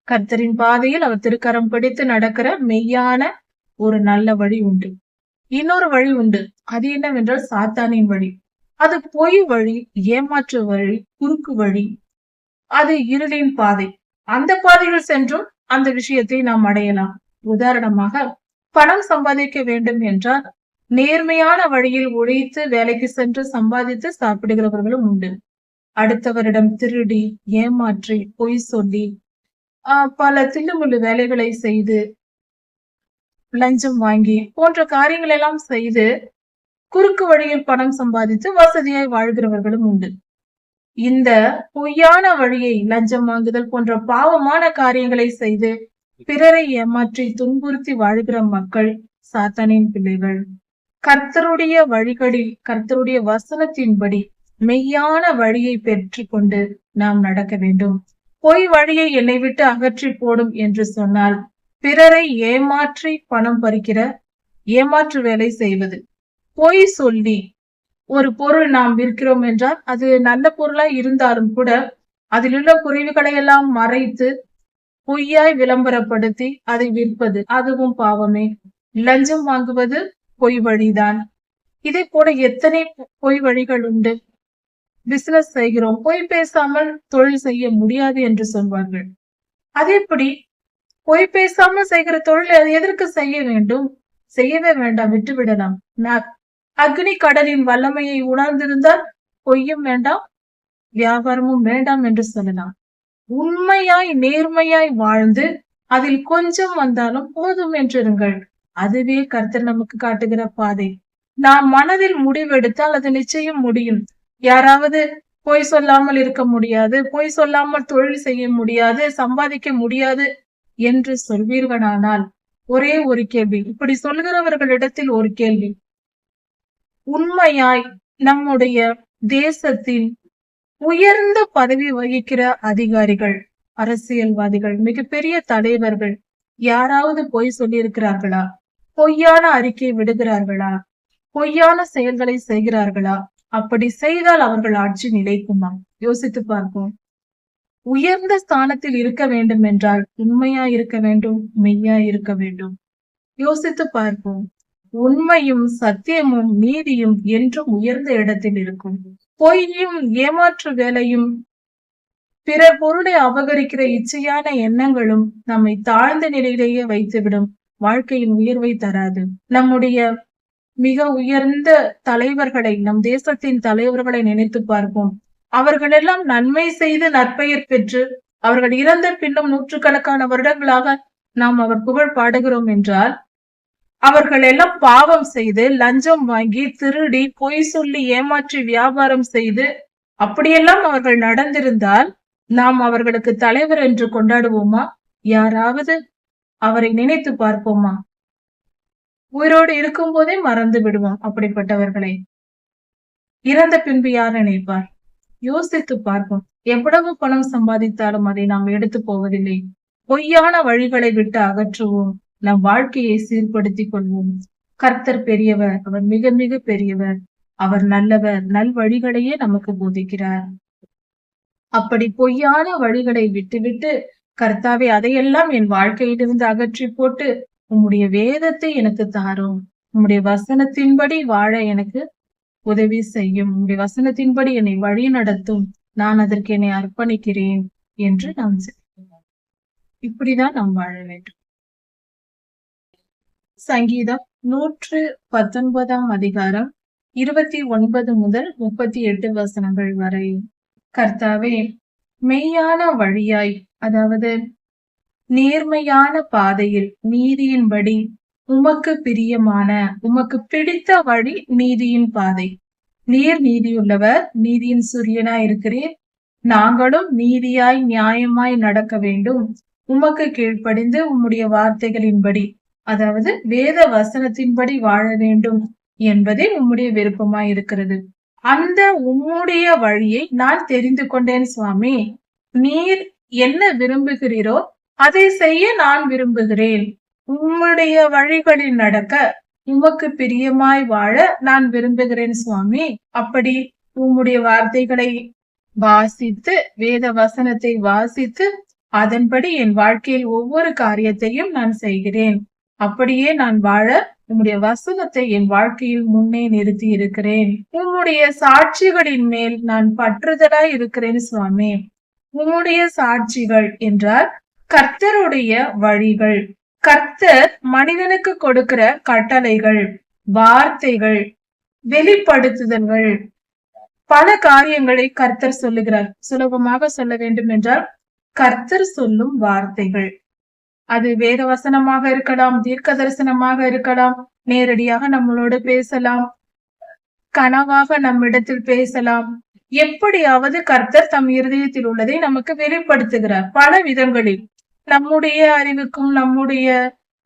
கர்த்தரின் பாதையில் அவர் திருக்கரம் பிடித்து நடக்கிற மெய்யான ஒரு நல்ல வழி உண்டு. இன்னொரு வழி உண்டு. அது என்னவென்றால் சாத்தானின் வழி. அது பொய் வழி, ஏமாற்று வழி, குறுக்கு வழி. அது இருளின் பாதை. அந்த பாதையில் சென்றும் அந்த விஷயத்தை நாம் அடையலாம். உதாரணமாக, பணம் சம்பாதிக்க வேண்டும் என்றால் நேர்மையான வழியில் உழைத்து வேலைக்கு சென்று சம்பாதித்து சாப்பிடுகிறவர்களும் உண்டு. அடுத்தவரிடம் திருடி, ஏமாற்றி, பொய் சொல்லி, பல தில்லுமுள்ளு வேலைகளை செய்து, லஞ்சம் வாங்கி போன்ற காரியங்கள் எல்லாம் செய்து குறுக்கு வழியில் பணம் சம்பாதித்து வசதியாய் வாழ்கிறவர்களும் உண்டு. இந்த பொய்யான வழியை, லஞ்சம் வாங்குதல் போன்ற பாவமான காரியங்களை செய்து பிறரை ஏமாற்றி துன்புறுத்தி வாழ்கிற மக்கள் சாத்தானின் பிள்ளைகள். கர்த்தருடைய வழிகளில், கர்த்தருடைய வசனத்தின்படி மெய்யான வழியை பெற்று கொண்டு நாம் நடக்க வேண்டும். பொய் வழியை என்னை விட்டு அகற்றி போடும் என்று சொன்னால், பிறரை ஏமாற்றி பணம் பறிக்கிற ஏமாற்று வேலை செய்வது, பொய் சொல்லி ஒரு பொருள் நாம் விற்கிறோம் என்றால் அது நல்ல பொருளா இருந்தாலும் கூட அதில் உள்ள குறைவுகளை எல்லாம் மறைத்து பொய்யாய் விளம்பரப்படுத்தி அதை விற்பது அதுவும் பாவமே. லஞ்சம் வாங்குவது பொய் வழிதான். இதே போல எத்தனை பொய் வழிகள் உண்டு. பிசினஸ் செய்கிறோம், பொய் பேசாமல் தொழில் செய்ய முடியாது என்று சொல்வார்கள். அதேபடி பொய் பேசாமல் செய்கிற தொழில் எதற்கு செய்ய வேண்டும்? செய்யவே வேண்டாம், விட்டுவிடலாம். அக்னி கடலின் வல்லமையை உணர்ந்திருந்தால் பொய்யும் வேண்டாம், வியாபாரமும் வேண்டாம் என்று சொல்லலாம். உண்மையாய் நேர்மையாய் வாழ்ந்து அதில் கொஞ்சம் வந்தாலும் போதும் என்றிருங்கள். அதுவே கர்த்தர் நமக்கு காட்டுகிற பாதை. நாம் மனதில் முடிவெடுத்தால் அது நிச்சயம் முடியும். யாராவது பொய் சொல்லாமல் இருக்க முடியாது, பொய் சொல்லாமல் தொழில் செய்ய முடியாது, சம்பாதிக்க முடியாது என்று சொல்வீர்களானால் ஒரே ஒரு கேள்வி, இப்படி சொல்கிறவர்களிடத்தில் ஒரு கேள்வி, உண்மையாய் நம்முடைய தேசத்தின் உயர்ந்த பதவி வகிக்கிற அதிகாரிகள், அரசியல்வாதிகள், மிகப்பெரிய தலைவர்கள் யாராவது பொய் சொல்லியிருக்கிறார்களா? பொய்யான அறிக்கை விடுகிறார்களா? பொய்யான செயல்களை செய்கிறார்களா? அப்படி செய்தால் அவர்கள் ஆட்சி நிலைக்குமா? யோசித்து பார்ப்போம். உயர்ந்த ஸ்தானத்தில் இருக்க வேண்டும் என்றால் உண்மையா இருக்க வேண்டும், மெய்யா இருக்க வேண்டும். யோசித்து பார்ப்போம். உண்மையும் சத்தியமும் நீதியும் என்றும் உயர்ந்த இடத்தில் இருக்கும். பொய்யும் ஏமாற்று வேலையும் பிற பொருளை அபகரிக்கிற இச்சையான எண்ணங்களும் நம்மை தாழ்ந்த நிலையிலேயே வைத்துவிடும், வாழ்க்கையின் உயர்வை தராது. நம்முடைய மிக உயர்ந்த தலைவர்களை, நம் தேசத்தின் தலைவர்களை நினைத்து பார்ப்போம். அவர்கள் எல்லாம் நன்மை செய்து நற்பெயர் பெற்று அவர்கள் இறந்த பின்னும் நூற்றுக்கணக்கான வருடங்களாக நாம் அவர் புகழ் பாடுகிறோம் என்றால், அவர்கள் எல்லாம் பாவம் செய்து லஞ்சம் வாங்கி திருடி பொய் சொல்லி ஏமாற்றி வியாபாரம் செய்து அப்படியெல்லாம் அவர்கள் நடந்திருந்தால் நாம் அவர்களுக்கு தலைவர் என்று கொண்டாடுவோமா? யாராவது அவரை நினைத்து பார்ப்போமா? உயிரோடு இருக்கும் போதே மறந்து விடுவோம் அப்படிப்பட்டவர்களை. இறந்த பின்பு யார் நினைப்பார்? யோசித்து பார்ப்போம். எவ்வளவு பணம் சம்பாதித்தாலும் அதை நாம் எடுத்து போவதில்லை. பொய்யான வழிகளை விட்டு அகற்றுவோம். நம் வாழ்க்கையை சீர்படுத்திக் கொள்வோம். கர்த்தர் பெரியவர், அவர் மிக மிக பெரியவர், அவர் நல்லவர், நல் வழிகளையே நமக்கு போதிக்கிறார். அப்படி பொய்யான வழிகளை விட்டுவிட்டு, கர்த்தாவே அதையெல்லாம் என் வாழ்க்கையிலிருந்து அகற்றி போட்டு உம்முடைய வேதத்தை எனக்கு தாரும், உம்முடைய வசனத்தின்படி வாழ எனக்கு உதவி செய்யும், உம்முடைய வசனத்தின்படி என்னை வழி நடத்தும், நான் அதற்கு என்னை அர்ப்பணிக்கிறேன் என்று நாம் இப்படிதான் நாம் வாழ வேண்டும். சங்கீதம் 119 அதிகாரம் 29 முதல் 38 வசனங்கள் வரை. கர்த்தாவே, மெய்யான வழியாய், அதாவது நேர்மையான பாதையில் நீதியின்படி உமக்கு பிரியமான, உமக்கு பிடித்த வழி நீதியின் பாதை. நீர் நீதியுள்ளவர், நீதியின் சூரியனாய் இருக்கிறீர். நாங்களும் நீதியாய் நியாயமாய் நடக்க வேண்டும். உமக்கு கீழ்ப்படிந்து உம்முடைய வார்த்தைகளின்படி, அதாவது வேத வசனத்தின்படி வாழ வேண்டும் என்பதே உம்முடைய விருப்பமாய் இருக்கிறது. அந்த உம்முடைய வழியை நான் தெரிந்து கொண்டேன் சுவாமி. நீர் என்ன விரும்புகிறீரோ அதை செய்ய நான் விரும்புகிறேன். உம்முடைய வழிகளில் நடக்க, உமக்கு பிரியமாய் வாழ நான் விரும்புகிறேன் சுவாமி. அப்படி உம்முடைய வார்த்தைகளை வாசித்து, வேத வசனத்தை வாசித்து அதன்படி என் வாழ்க்கையில் ஒவ்வொரு காரியத்தையும் நான் செய்கிறேன். அப்படியே நான் வாழ உம்முடைய வசனத்தை என் வாழ்க்கையில் முன்னே நிறுத்தி இருக்கிறேன். உம்முடைய சாட்சிகளின் மேல் நான் பற்றுதலாய் இருக்கிறேன் சுவாமி. உம்முடைய சாட்சிகள் என்றால் கர்த்தருடைய வழிகள், கர்த்தர் மனிதனுக்கு கொடுக்கிற கட்டளைகள், வார்த்தைகள், வெளிப்படுத்துதல்கள், பல காரியங்களை கர்த்தர் சொல்லுகிறார். சுலபமாக சொல்ல வேண்டும் என்றால் கர்த்தர் சொல்லும் வார்த்தைகள், அது வேத வசனமாக இருக்கலாம், தீர்க்க தரிசனமாக இருக்கலாம், நேரடியாக நம்மளோடு பேசலாம், கனவாக நம்மிடத்தில் பேசலாம். எப்படியாவது கர்த்தர் தம் இருதயத்தில் உள்ளதை நமக்கு வெளிப்படுத்துகிறார் பல விதங்களில். நம்முடைய அறிவுக்கும் நம்முடைய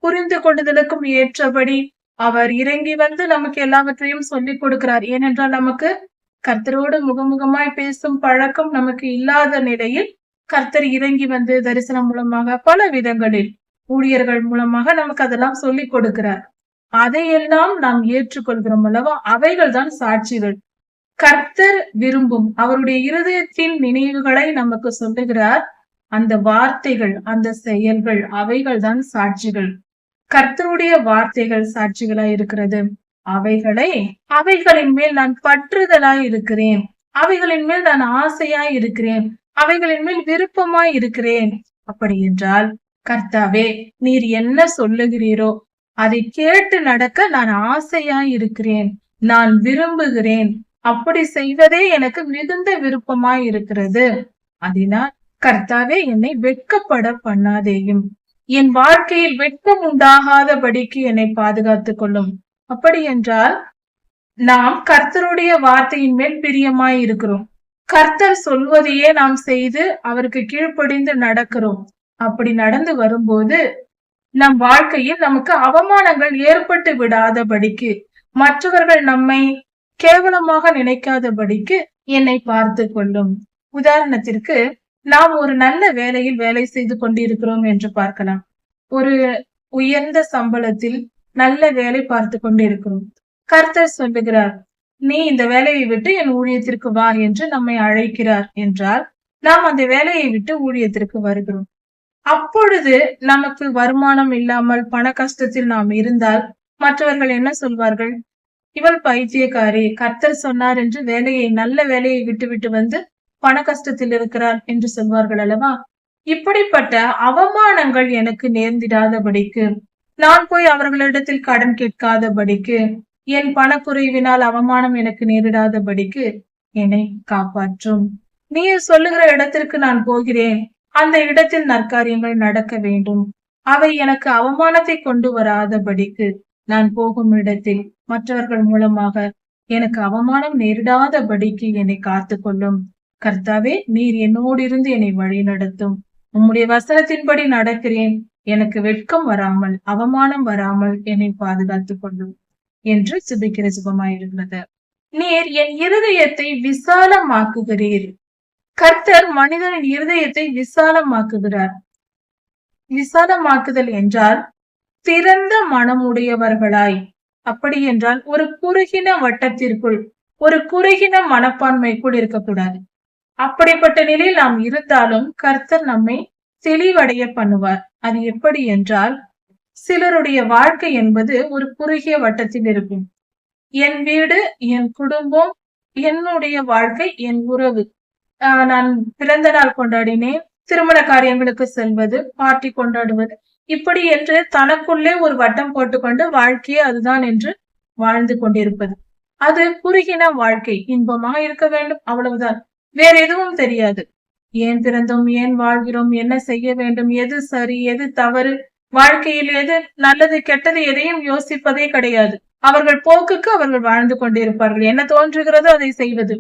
புரிந்து கொள்ளுதலுக்கும் ஏற்றபடி அவர் இறங்கி வந்து நமக்கு எல்லாவற்றையும் சொல்லிக் கொடுக்கிறார். ஏனென்றால் நமக்கு கர்த்தரோடு முகமுகமாய் பேசும் பழக்கம் நமக்கு இல்லாத நிலையில் கர்த்தர் இறங்கி வந்து தரிசனம் மூலமாக பல விதங்களில் ஊழியர்கள் மூலமாக நமக்கு அதெல்லாம் சொல்லிக் கொடுக்கிறார். அதையெல்லாம் நாம் ஏற்றுக்கொள்கிறோம் அல்லவா? அவைகள் தான் சாட்சிகள். கர்த்தர் விரும்பும் அவருடைய இருதயத்தின் நினைவுகளை நமக்கு சொல்லுகிறார். அந்த வார்த்தைகள், அந்த செயல்கள், அவைகள் தான் சாட்சிகள். கர்த்தருடைய வார்த்தைகள் சாட்சிகளாய் இருக்கிறது. அவைகளின் மேல் நான் பற்றுதலாய் இருக்கிறேன். அவைகளின் மேல் நான் ஆசையாய் இருக்கிறேன். அவைகளின் மேல் விருப்பமாய் இருக்கிறேன். அப்படி என்றால், கர்த்தாவே, நீர் என்ன சொல்லுகிறீரோ அதை கேட்டு நடக்க நான் ஆசையாய் இருக்கிறேன். நான் விரும்புகிறேன். அப்படி செய்வதே எனக்கு மிகுந்த விருப்பமாய் இருக்கிறது. அதனால் கர்த்தாவே, என்னை வெட்கப்பட பண்ணாதேயும். என் வாழ்க்கையில் வெட்கம் உண்டாகாதபடிக்கு என்னை பாதுகாத்துக் கொள்ளும். அப்படி என்றால் நாம் கர்த்தருடைய வார்த்தையின் மேல் பிரியமாய் இருக்கிறோம். கர்த்தர் சொல்வதையே நாம் செய்து அவருக்கு கீழ்ப்படிந்து நடக்கிறோம். அப்படி நடந்து வரும்போது நம் வாழ்க்கையில் நமக்கு அவமானங்கள் ஏற்பட்டு விடாதபடிக்கு, மற்றவர்கள் நம்மை கேவலமாக நினைக்காதபடிக்கு என்னை பார்த்து கொள்ளும். உதாரணத்திற்கு, நாம் ஒரு நல்ல வேலையில் வேலை செய்து கொண்டிருக்கிறோம் என்று பார்க்கலாம். ஒரு உயர்ந்த சம்பளத்தில் நல்ல வேலை பார்த்து கொண்டிருக்கிறோம். கர்த்தர் சொல்லுகிறார், நீ இந்த வேலையை விட்டு என் ஊழியத்திற்கு வா என்று நம்மை அழைக்கிறார் என்றால், நாம் அந்த வேலையை விட்டு ஊழியத்திற்கு வருகிறோம். அப்பொழுது நமக்கு வருமானம் இல்லாமல் பண கஷ்டத்தில் நாம் இருந்தால் மற்றவர்கள் என்ன சொல்வார்கள்? இவள் பைத்தியக்காரி, கர்த்தர் சொன்னார் என்று நல்ல வேலையை விட்டு வந்து பண கஷ்டத்தில் இருக்கிறார் என்று சொல்வார்கள் அல்லவா? இப்படிப்பட்ட அவமானங்கள் எனக்கு நேர்ந்திடாதபடிக்கு, நான் போய் அவர்களிடத்தில் கடன் கேட்காதபடிக்கு, என் பணக்குறைவினால் அவமானம் எனக்கு நேரிடாதபடிக்கு என்னை காப்பாற்றும். நீ சொல்லுகிற இடத்திற்கு நான் போகிறேன். அந்த இடத்தில் நற்காரியங்கள் நடக்க வேண்டும். அவை எனக்கு அவமானத்தை கொண்டு வராதபடிக்கு, நான் போகும் இடத்தில் மற்றவர்கள் மூலமாக எனக்கு அவமானம் நேரிடாதபடிக்கு என்னை காத்து கொள்ளும். கர்த்தாவே, நீர் என்னோடு இருந்து என்னை வழி நடத்தும். உம்முடைய வசனத்தின்படி நடக்கிறேன். எனக்கு வெட்கம் வராமல், அவமானம் வராமல் என்னை பாதுகாத்துக் கொள்ளும் என்று சுபிக்கிற சுபமாயிருக்கிறது. நீர் என் இருதயத்தை விசாலமாக்குகிறீர். கர்த்தர் மனிதனின் இருதயத்தை விசாலமாக்குகிறார். விசாலமாக்குதல் என்றால் திறந்த மனமுடையவர்களாய், அப்படி என்றால் ஒரு குறுகின வட்டத்திற்குள், ஒரு குறுகின மனப்பான்மைக்குள் இருக்கக்கூடாது. அப்படிப்பட்ட நிலையில் நாம் இருந்தாலும் கர்த்தர் நம்மை தெளிவடைய பண்ணுவார். அது எப்படி என்றால், சிலருடைய வாழ்க்கை என்பது ஒரு குறுகிய வட்டத்தில் இருக்கும். என் வீடு, என் குடும்பம், என்னுடைய வாழ்க்கை, என் உறவு, நான் பிறந்த நாள் கொண்டாடினேன், திருமண காரியங்களுக்கு செல்வது, பார்ட்டி கொண்டாடுவது, இப்படி என்று தனக்குள்ளே ஒரு வட்டம் போட்டுக்கொண்டு வாழ்க்கையே அதுதான் என்று வாழ்ந்து கொண்டிருப்பது. அது குறுகின வாழ்க்கை. இன்பமாக இருக்க வேண்டும், அவ்வளவுதான். வேற எதுவும் தெரியாது. ஏன் பிறந்தோம், ஏன் வாழ்கிறோம், என்ன செய்ய வேண்டும், எது சரி, எது தவறு, வாழ்க்கையில் எது நல்லது கெட்டது எதையும் யோசிப்பதே கிடையாது. அவர்கள் போக்குக்கு அவர்கள் வாழ்ந்து கொண்டிருப்பார்கள். என்ன தோன்றுகிறதோ அதை செய்வது.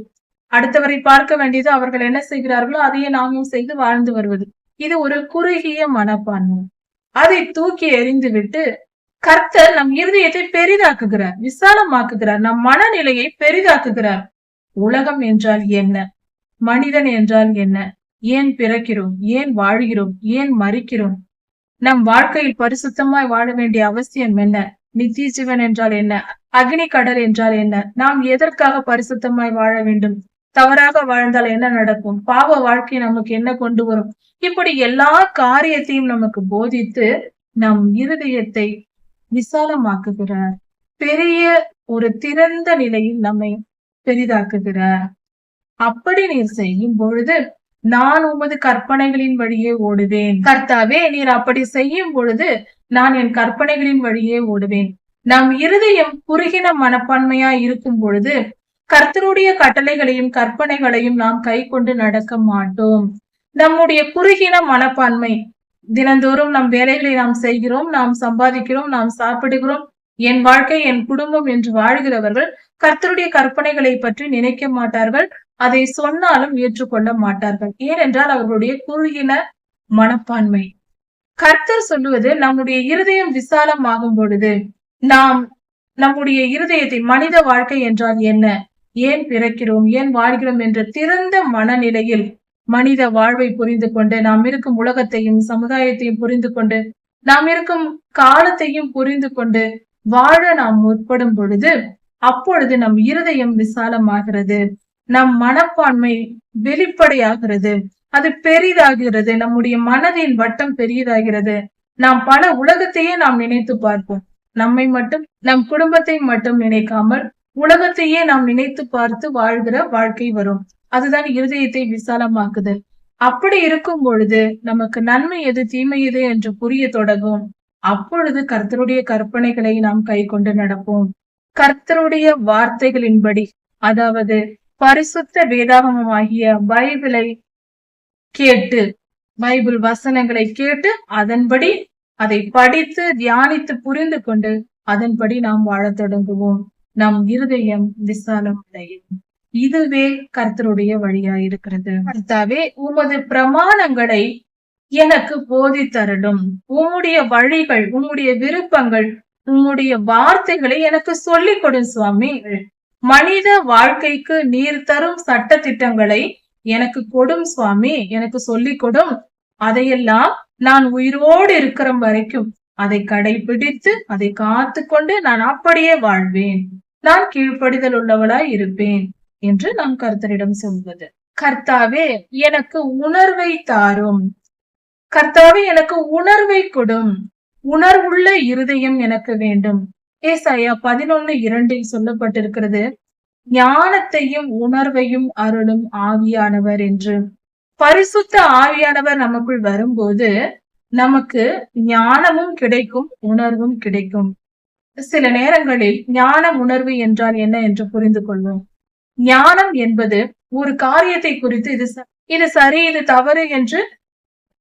அடுத்தவரை பார்க்க வேண்டியது அவர்கள் என்ன செய்கிறார்களோ அதையே நாமும் செய்து வாழ்ந்து வருவது. இது ஒரு குறுகிய மனப்பான்மை. அதை தூக்கி எறிந்து விட்டு கர்த்தர் நம் இருதயத்தை பெரிதாக்குகிறார், விசாலமாக்குகிறார், நம் மனநிலையை பெரிதாக்குகிறார். உலகம் என்றால் என்ன? மனிதன் என்றால் என்ன? ஏன் பிறக்கிறோம்? ஏன் வாழ்கிறோம்? ஏன் மறிக்கிறோம்? நம் வாழ்க்கையில் பரிசுத்தமாய் வாழ வேண்டிய அவசியம் என்ன? நித்திய ஜீவன் என்றால் என்ன? அக்னி கடல் என்றால் என்ன? நாம் எதற்காக பரிசுத்தமாய் வாழ வேண்டும்? தவறாக வாழ்ந்தால் என்ன நடக்கும்? பாவ வாழ்க்கை நமக்கு என்ன கொண்டு வரும்? இப்படி எல்லா காரியத்தையும் நமக்கு போதித்து நம் இருதயத்தை விசாலமாக்குகிறார். பெரிய ஒரு திறந்த நிலையில் நம்மை பெரிதாக்குகிறார். அப்படி நீர் செய்யும் பொழுது நான் உமது கற்பனைகளின் வழியே ஓடுவேன். கர்த்தாவே, நீர் அப்படி செய்யும் பொழுது நான் என் கற்பனைகளின் வழியே ஓடுவேன். நம் இருதயம் குறுகின மனப்பான்மையா இருக்கும் பொழுது கர்த்தருடைய கட்டளைகளையும் கற்பனைகளையும் நாம் கை கொண்டு நடக்க மாட்டோம். நம்முடைய குறுகின மனப்பான்மை, தினந்தோறும் நம் வேலைகளை நாம் செய்கிறோம், நாம் சம்பாதிக்கிறோம், நாம் சாப்பிடுகிறோம், என் வாழ்க்கை, என் குடும்பம் என்று வாழ்கிறவர்கள் கர்த்தருடைய கற்பனைகளை பற்றி நினைக்க மாட்டார்கள். அதை சொன்னாலும் ஏற்றுக்கொள்ள மாட்டார்கள். ஏனென்றால் அவர்களுடைய குறுகின மனப்பான்மை. கர்த்தர் சொல்லுவது, நம்முடைய இருதயம் விசாலமாகும் பொழுது நாம் நம்முடைய இருதயத்தை, மனித வாழ்க்கை என்றால் என்ன, ஏன் பிறக்கிறோம், ஏன் வாழ்கிறோம் என்ற திறந்த மனநிலையில் மனித வாழ்வை புரிந்து கொண்டு, நாம் இருக்கும் உலகத்தையும் சமுதாயத்தையும் புரிந்து கொண்டு, நாம் இருக்கும் காலத்தையும் புரிந்து கொண்டு வாழ நாம் முற்படும் பொழுது அப்பொழுது நம் இருதயம் விசாலமாகிறது, நம் மனப்பான்மை வெளிப்படையாகிறது, அது பெரிதாகிறது, நம்முடைய மனதின் வட்டம் பெரியதாகிறது. நாம் பல உலகத்தையே நாம் நினைத்து பார்ப்போம். நம்மை மட்டும், நம் குடும்பத்தை மட்டும் நினைக்காமல் உலகத்தையே நாம் நினைத்து பார்த்து வாழ்கிற வாழ்க்கை வரும். அதுதான் இருதயத்தை விசாலமாக்குதல். அப்படி இருக்கும் பொழுது நமக்கு நன்மை எது தீமை எது என்று புரிய தொடங்கும். அப்பொழுது கர்த்தருடைய கற்பனைகளை நாம் கை கொண்டு நடப்போம். கர்த்தருடைய வார்த்தைகளின்படி, அதாவது பரிசுத்த வேதாகமமாகிய பைபிளை கேட்டு, பைபிள் வசனங்களை கேட்டு அதன்படி அதை படித்து தியானித்து புரிந்து கொண்டு அதன்படி நாம் வாழத் தொடங்குவோம். நம் இருதயம் விசாலம் அடையும். இதுவே கர்த்தருடைய வழியாயிருக்கிறது. கர்த்தாவே, உமது பிரமாணங்களை எனக்கு போதித்தருளும். உம்முடைய வழிகள், உம்முடைய விருப்பங்கள், உம்முடைய வார்த்தைகளை எனக்கு சொல்லிக் கொடும் சுவாமி. மனித வாழ்க்கைக்கு நீர் தரும் சட்ட திட்டங்களை எனக்கு கொடும் சுவாமி, எனக்கு சொல்லிக் கொடும். அதையெல்லாம் நான் உயிரோடு இருக்கிற வரைக்கும் அதை கடைபிடித்து அதை காத்து கொண்டு நான் அப்படியே வாழ்வேன். நான் கீழ்ப்படிதல் உள்ளவளாய் இருப்பேன் என்று நாம் கர்த்தரிடம் சொல்வது. கர்த்தாவே, எனக்கு உணர்வை தாரும். கர்த்தாவே, எனக்கு உணர்வை கொடும். உணர்வுள்ள இருதயம் எனக்கு வேண்டும். ஏசாயா 11:2 சொல்லப்பட்டிருக்கிறது, ஞானத்தையும் உணர்வையும் அருளும் ஆவியானவர் என்று. பரிசுத்த ஆவியானவர் நமக்குள் வரும்போது நமக்கு ஞானமும் கிடைக்கும், உணர்வும் கிடைக்கும். சில நேரங்களில் ஞானம் உணர்வு என்றால் என்ன என்று புரிந்து கொள்வோம். ஞானம் என்பது ஒரு காரியத்தை குறித்து இது சரி இது தவறு என்று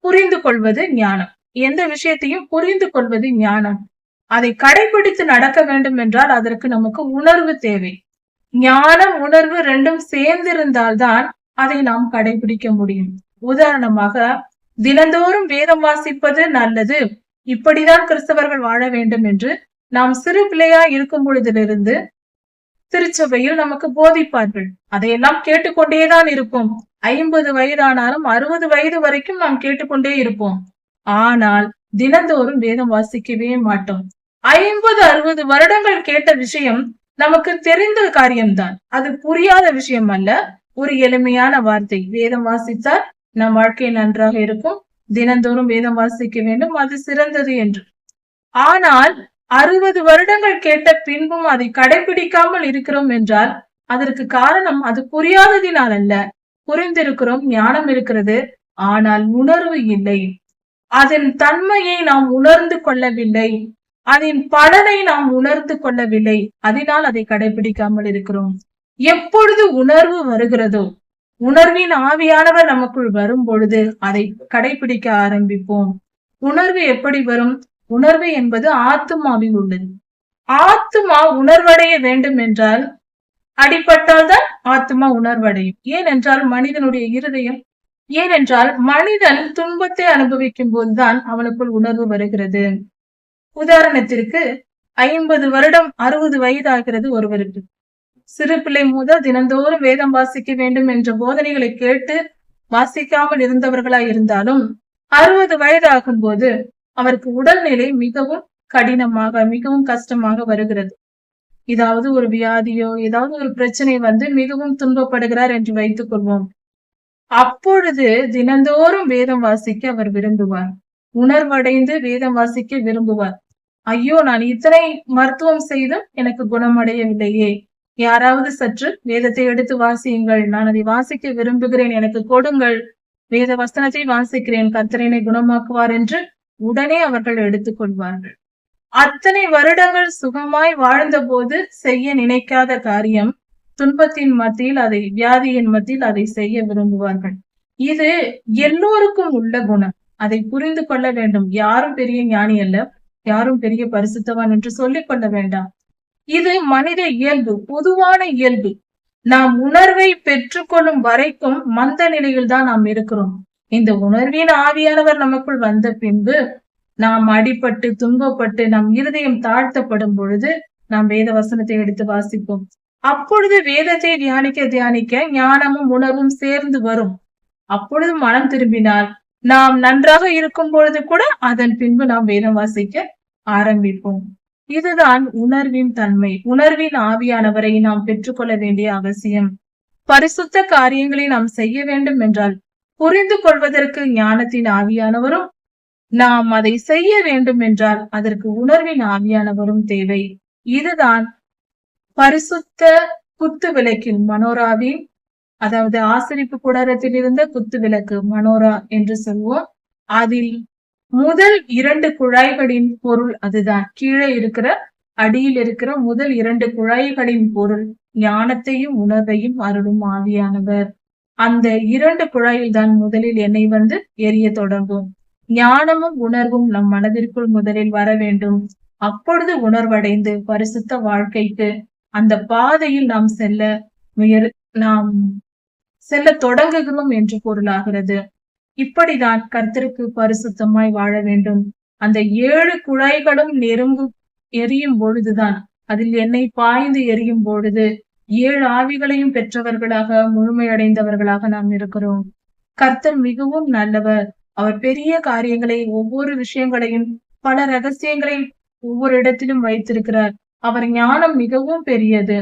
புரிந்து கொள்வது ஞானம். எந்த விஷயத்தையும் புரிந்து கொள்வது ஞானம். அதை கடைபிடித்து நடக்க வேண்டும் என்றால் அதற்கு நமக்கு உணர்வு தேவை. ஞானம் உணர்வு ரெண்டும் சேர்ந்திருந்தால்தான் அதை நாம் கடைபிடிக்க முடியும். உதாரணமாக, தினந்தோறும் வேதம் வாசிப்பது நல்லது, இப்படிதான் கிறிஸ்தவர்கள் வாழ வேண்டும் என்று நாம் சிறு பிள்ளையா இருக்கும் பொழுதிலிருந்து திருச்சபையில் நமக்கு போதிப்பார்கள். அதையெல்லாம் கேட்டுக்கொண்டேதான் இருப்போம். 50 வயதானாலும் 60 வயது வரைக்கும் நாம் கேட்டுக்கொண்டே இருப்போம். ஆனால் தினந்தோறும் வேதம் வாசிக்கவே மாட்டோம். 50-60 வருடங்கள் கேட்ட விஷயம் நமக்கு தெரிந்த காரியம்தான். அது புரியாத விஷயம் அல்ல. ஒரு எளிமையான வார்த்தை, வேதம் வாசித்தால் நம் வாழ்க்கை நன்றாக இருக்கும், தினந்தோறும் வேதம் வாசிக்க வேண்டும், அது சிறந்தது என்று. ஆனால் 60 வருடங்கள் கேட்ட பின்பும் அதை கடைபிடிக்காமல் இருக்கிறோம் என்றால் அதற்கு காரணம் அது புரியாததினால் அல்ல. புரிந்திருக்கிறோம், ஞானம் இருக்கிறது, ஆனால் உணர்வு இல்லை. அதன் தன்மையை நாம் உணர்ந்து கொள்ளவில்லை, அதன் பலனை நாம் உணர்ந்து கொள்ளவில்லை. அதனால் அதை கடைபிடிக்காமல் இருக்கிறோம். எப்பொழுது உணர்வு வருகிறதோ, உணர்வின் ஆவியானவர் நமக்குள் வரும் பொழுது அதை கடைபிடிக்க ஆரம்பிப்போம். உணர்வு எப்படி வரும்? உணர்வு என்பது ஆத்துமாவில் உள்ளது. ஆத்துமா உணர்வடைய வேண்டும் என்றால் அடிபட்டால்தான் ஆத்துமா உணர்வடையும். ஏனென்றால் மனிதனுடைய இருதயம், ஏனென்றால் மனிதன் துன்பத்தை அனுபவிக்கும் போதுதான் அவனுக்குள் உணர்வு வருகிறது. உதாரணத்திற்கு 50 வருடம் 60 வயதாகிறது ஒருவருக்கு. சிறு பிள்ளை முதல் தினந்தோறும் வேதம் வாசிக்க வேண்டும் என்ற போதனைகளை கேட்டு வாசிக்காமல் இருந்தவர்களாய் இருந்தாலும் 60 வயதாகும் போது அவருக்கு உடல்நிலை மிகவும் கடினமாக, மிகவும் கஷ்டமாக வருகிறது. ஏதாவது ஒரு வியாதியோ ஏதாவது ஒரு பிரச்சனை வந்து மிகவும் துன்பப்படுகிறார் என்று வைத்துக் கொள்வோம். அப்பொழுது தினந்தோறும் வேதம் வாசிக்க அவர் விரும்புவார். உணர்வடைந்து வேதம் வாசிக்க விரும்புவார். ஐயோ, நான் இத்தனை மருத்துவம் செய்தும் எனக்கு குணமடையவில்லையே, யாராவது சற்று வேதத்தை எடுத்து வாசியுங்கள், நான் அதை வாசிக்க விரும்புகிறேன், எனக்கு கொடுங்கள், வேத வசனத்தை வாசிக்கிறேன், கர்த்தரை குணமாக்குவார் என்று உடனே அவர்கள் எடுத்துக்கொள்வார்கள். அத்தனை வருடங்கள் சுகமாய் வாழ்ந்த போது செய்ய நினைக்காத காரியம் துன்பத்தின் மத்தியில், அதை வியாதியின் மத்தியில் அதை செய்ய விரும்புவார்கள். இது எல்லோருக்கும் உள்ள குணம். அதை புரிந்து கொள்ள வேண்டும். யாரும் பெரிய ஞானி அல்ல, யாரும் பெரிய பரிசுத்தவான் என்று சொல்லிக் கொள்ள வேண்டாம். இது மனித இயல்பு, பொதுவான இயல்பு. நாம் உணர்வை பெற்றுக்கொள்ளும் வரைக்கும் மந்த நிலையில் தான் நாம் இருக்கிறோம். இந்த உணர்வின் ஆவியானவர் நமக்குள் வந்த பின்பு நாம் அடிபட்டு துன்பப்பட்டு நம் இருதயம் தாழ்த்தப்படும் பொழுது நாம் வேத வசனத்தை எடுத்து வாசிப்போம். அப்பொழுது வேதத்தை தியானிக்க தியானிக்க ஞானமும் உணர்வும் சேர்ந்து வரும். அப்பொழுது மனம் திரும்பினால் நாம் நன்றாக இருக்கும் பொழுது கூட அதன் பின்பு நாம் வேதம் வாசிக்க ஆரம்பிப்போம். இதுதான் உணர்வின் தன்மை. உணர்வின் ஆவியானவரை நாம் பெற்றுக்கொள்ள வேண்டிய அவசியம். பரிசுத்த காரியங்களை நாம் செய்ய வேண்டும் என்றால் புரிந்து கொள்வதற்கு ஞானத்தின் ஆவியானவரும், நாம் அதை செய்ய வேண்டும் என்றால் அதற்கு உணர்வின் ஆவியானவரும் தேவை. இதுதான் பரிசுத்த குத்து விளக்கில் மனோராவின், அதாவது ஆசரிப்பு கூடாரத்தில் இருந்த குத்து விளக்கு மனோரா என்று சொல்வோம். அதில் முதல் 2 குழாய்களின் பொருள் அதுதான். கீழே இருக்கிற, அடியில் இருக்கிற முதல் 2 குழாய்களின் பொருள் ஞானத்தையும் உணர்வையும் அருளும் ஆவியானவர். அந்த 2 குழாயில் தான் முதலில் எண்ணெய் வந்து எரிய தொடங்கும். ஞானமும் உணர்வும் நம் மனதிற்குள் முதலில் வர வேண்டும். அப்பொழுது உணர்வடைந்து பரிசுத்த வாழ்க்கைக்கு அந்த பாதையில் நாம் செல்ல தொடங்குகிறோம் என்று பொருளாகிறது. இப்படிதான் கர்த்தருக்கு பரிசுத்தமாய் வாழ வேண்டும். அந்த 7 குழாய்களும் எரியும் பொழுதுதான், அதில் எண்ணெய் பாய்ந்து எரியும் பொழுது 7 ஆவிகளையும் பெற்றவர்களாக, முழுமையடைந்தவர்களாக நாம் இருக்கிறோம். கர்த்தர் மிகவும் நல்லவர். அவர் பெரிய காரியங்களை, ஒவ்வொரு விஷயங்களையும், பல ரகசியங்களை ஒவ்வொரு இடத்திலும் வைத்திருக்கிறார். அவர் ஞானம் மிகவும் பெரியது.